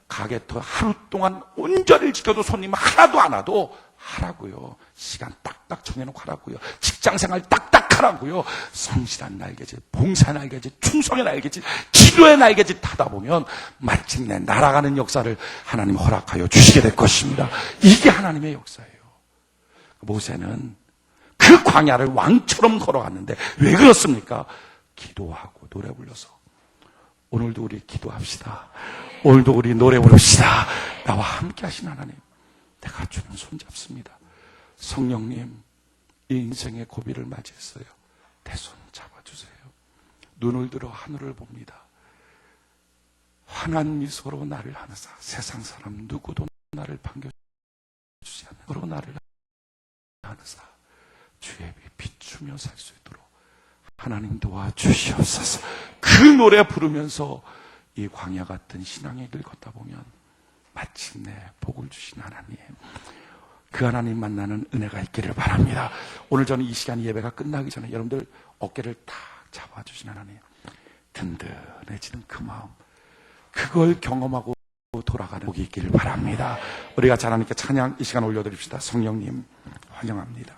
가게터 하루 동안 온전히 지켜도 손님 하나도 안 와도 하라고요. 시간 딱딱 정해놓고 하라고요. 직장생활 딱딱 하라고요. 성실한 날개짓, 봉사의 날개짓, 충성의 날개짓, 기도의 날개짓 하다 보면 마침내 날아가는 역사를 하나님 허락하여 주시게 될 것입니다. 이게 하나님의 역사예요. 모세는 그 광야를 왕처럼 걸어갔는데 왜 그렇습니까? 기도하고 노래 불러서. 오늘도 우리 기도합시다. 오늘도 우리 노래 부릅시다. 나와 함께 하신 하나님, 내가 주님 손잡습니다. 성령님, 이 인생의 고비를 맞이했어요. 내 손 잡아주세요. 눈을 들어 하늘을 봅니다. 환한 미소로 나를 하느사 세상 사람 누구도 나를 반겨주지 않는 거로 나를 하느사 주의 빛 비추며 살 수 있도록 하나님 도와주시옵소서. 그 노래 부르면서 이 광야 같은 신앙의 길 걷다 보면 마침내 복을 주신 하나님, 그 하나님 만나는 은혜가 있기를 바랍니다. 오늘 저는 이 시간 예배가 끝나기 전에 여러분들 어깨를 딱 잡아주신 하나님, 든든해지는 그 마음, 그걸 경험하고 돌아가는 복이 있기를 바랍니다. 우리가 하나님께 찬양 이 시간 올려드립시다. 성령님 환영합니다.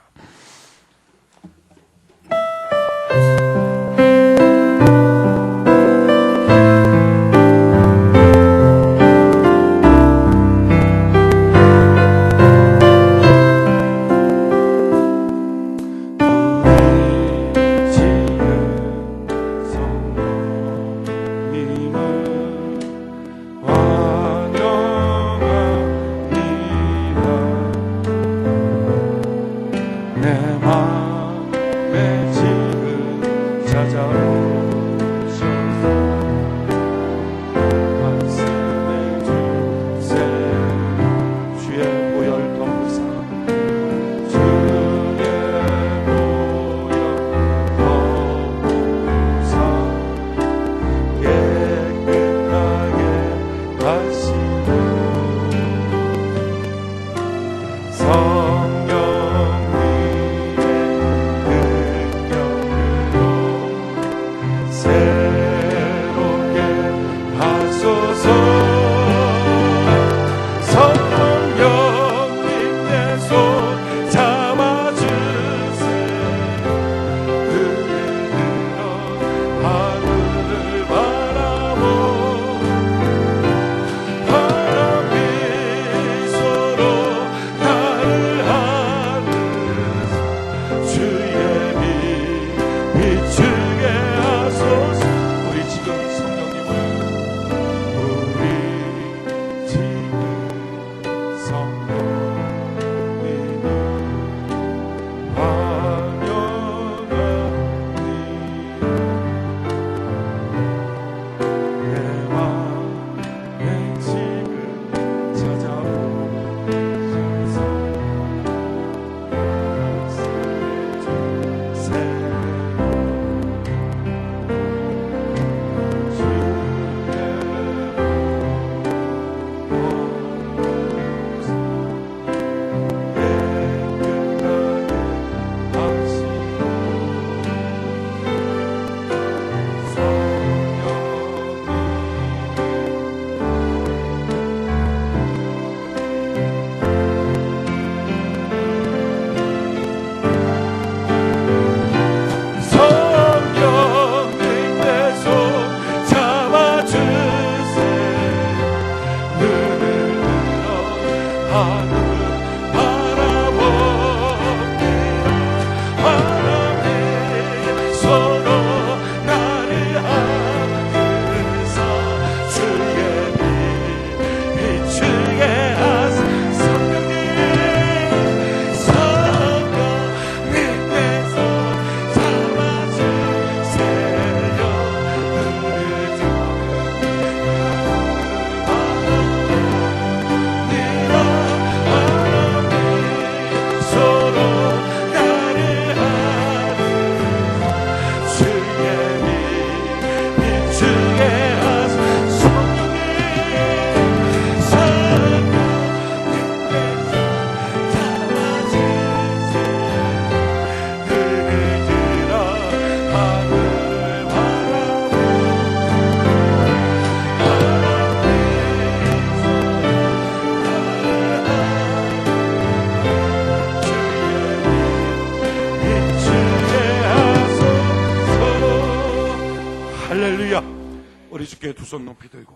우리 주께 두 손 높이 들고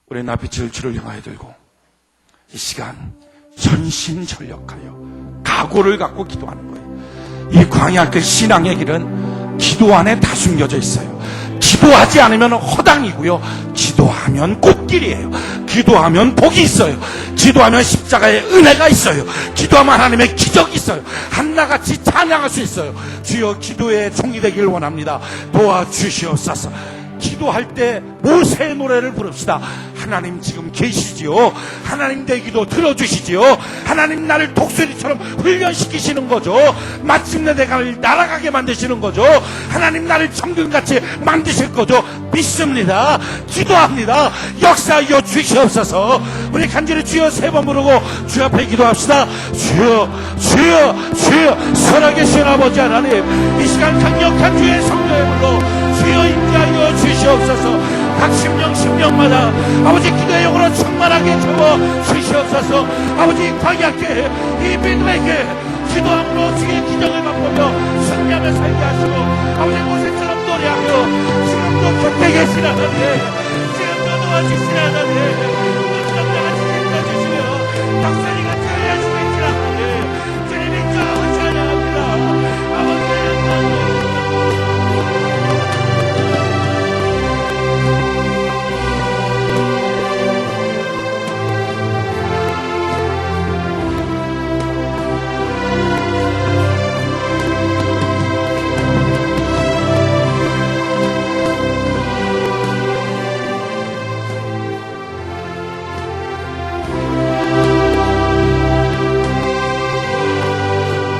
우리 나빛을 주를 향하여 들고 이 시간 전심전력하여 각오를 갖고 기도하는 거예요. 이 광야 그 신앙의 길은 기도 안에 다 숨겨져 있어요. 기도하지 않으면 허당이고요. 기도하면 꽃길이에요. 기도하면 복이 있어요. 기도하면 십자가의 은혜가 있어요. 기도하면 하나님의 기적이 있어요. 한나같이 찬양할 수 있어요. 주여 기도의 종이 되길 원합니다. 도와주시옵소서. 기도할 때 모세의 노래를 부릅시다. 하나님 지금 계시지요. 하나님 내 기도 들어주시지요. 하나님 나를 독수리처럼 훈련시키시는 거죠. 마침내 내가 날아가게 만드시는 거죠. 하나님 나를 정금같이 만드실 거죠. 믿습니다. 기도합니다. 역사하여 주시옵소서. 우리 간절히 주여 세 번 부르고 주 앞에 기도합시다. 주여 주여 주여 살아계신 아버지 하나님, 이 시간 강력한 주의 성령의 불로 주여 임재하여 주시옵소서. 각 심령마다 아버지 기도의 영으로 충만하게 채워 주시옵소서. 아버지 광야께 이 믿음에게 기도함으로 주의 기적을 맛보며 승리하며 살게 하시고, 아버지 모세처럼 노래하며 지금도 곁에 계신 하나님, 지금도 도와주신 하나님, 우리 같이 해주시며 박사님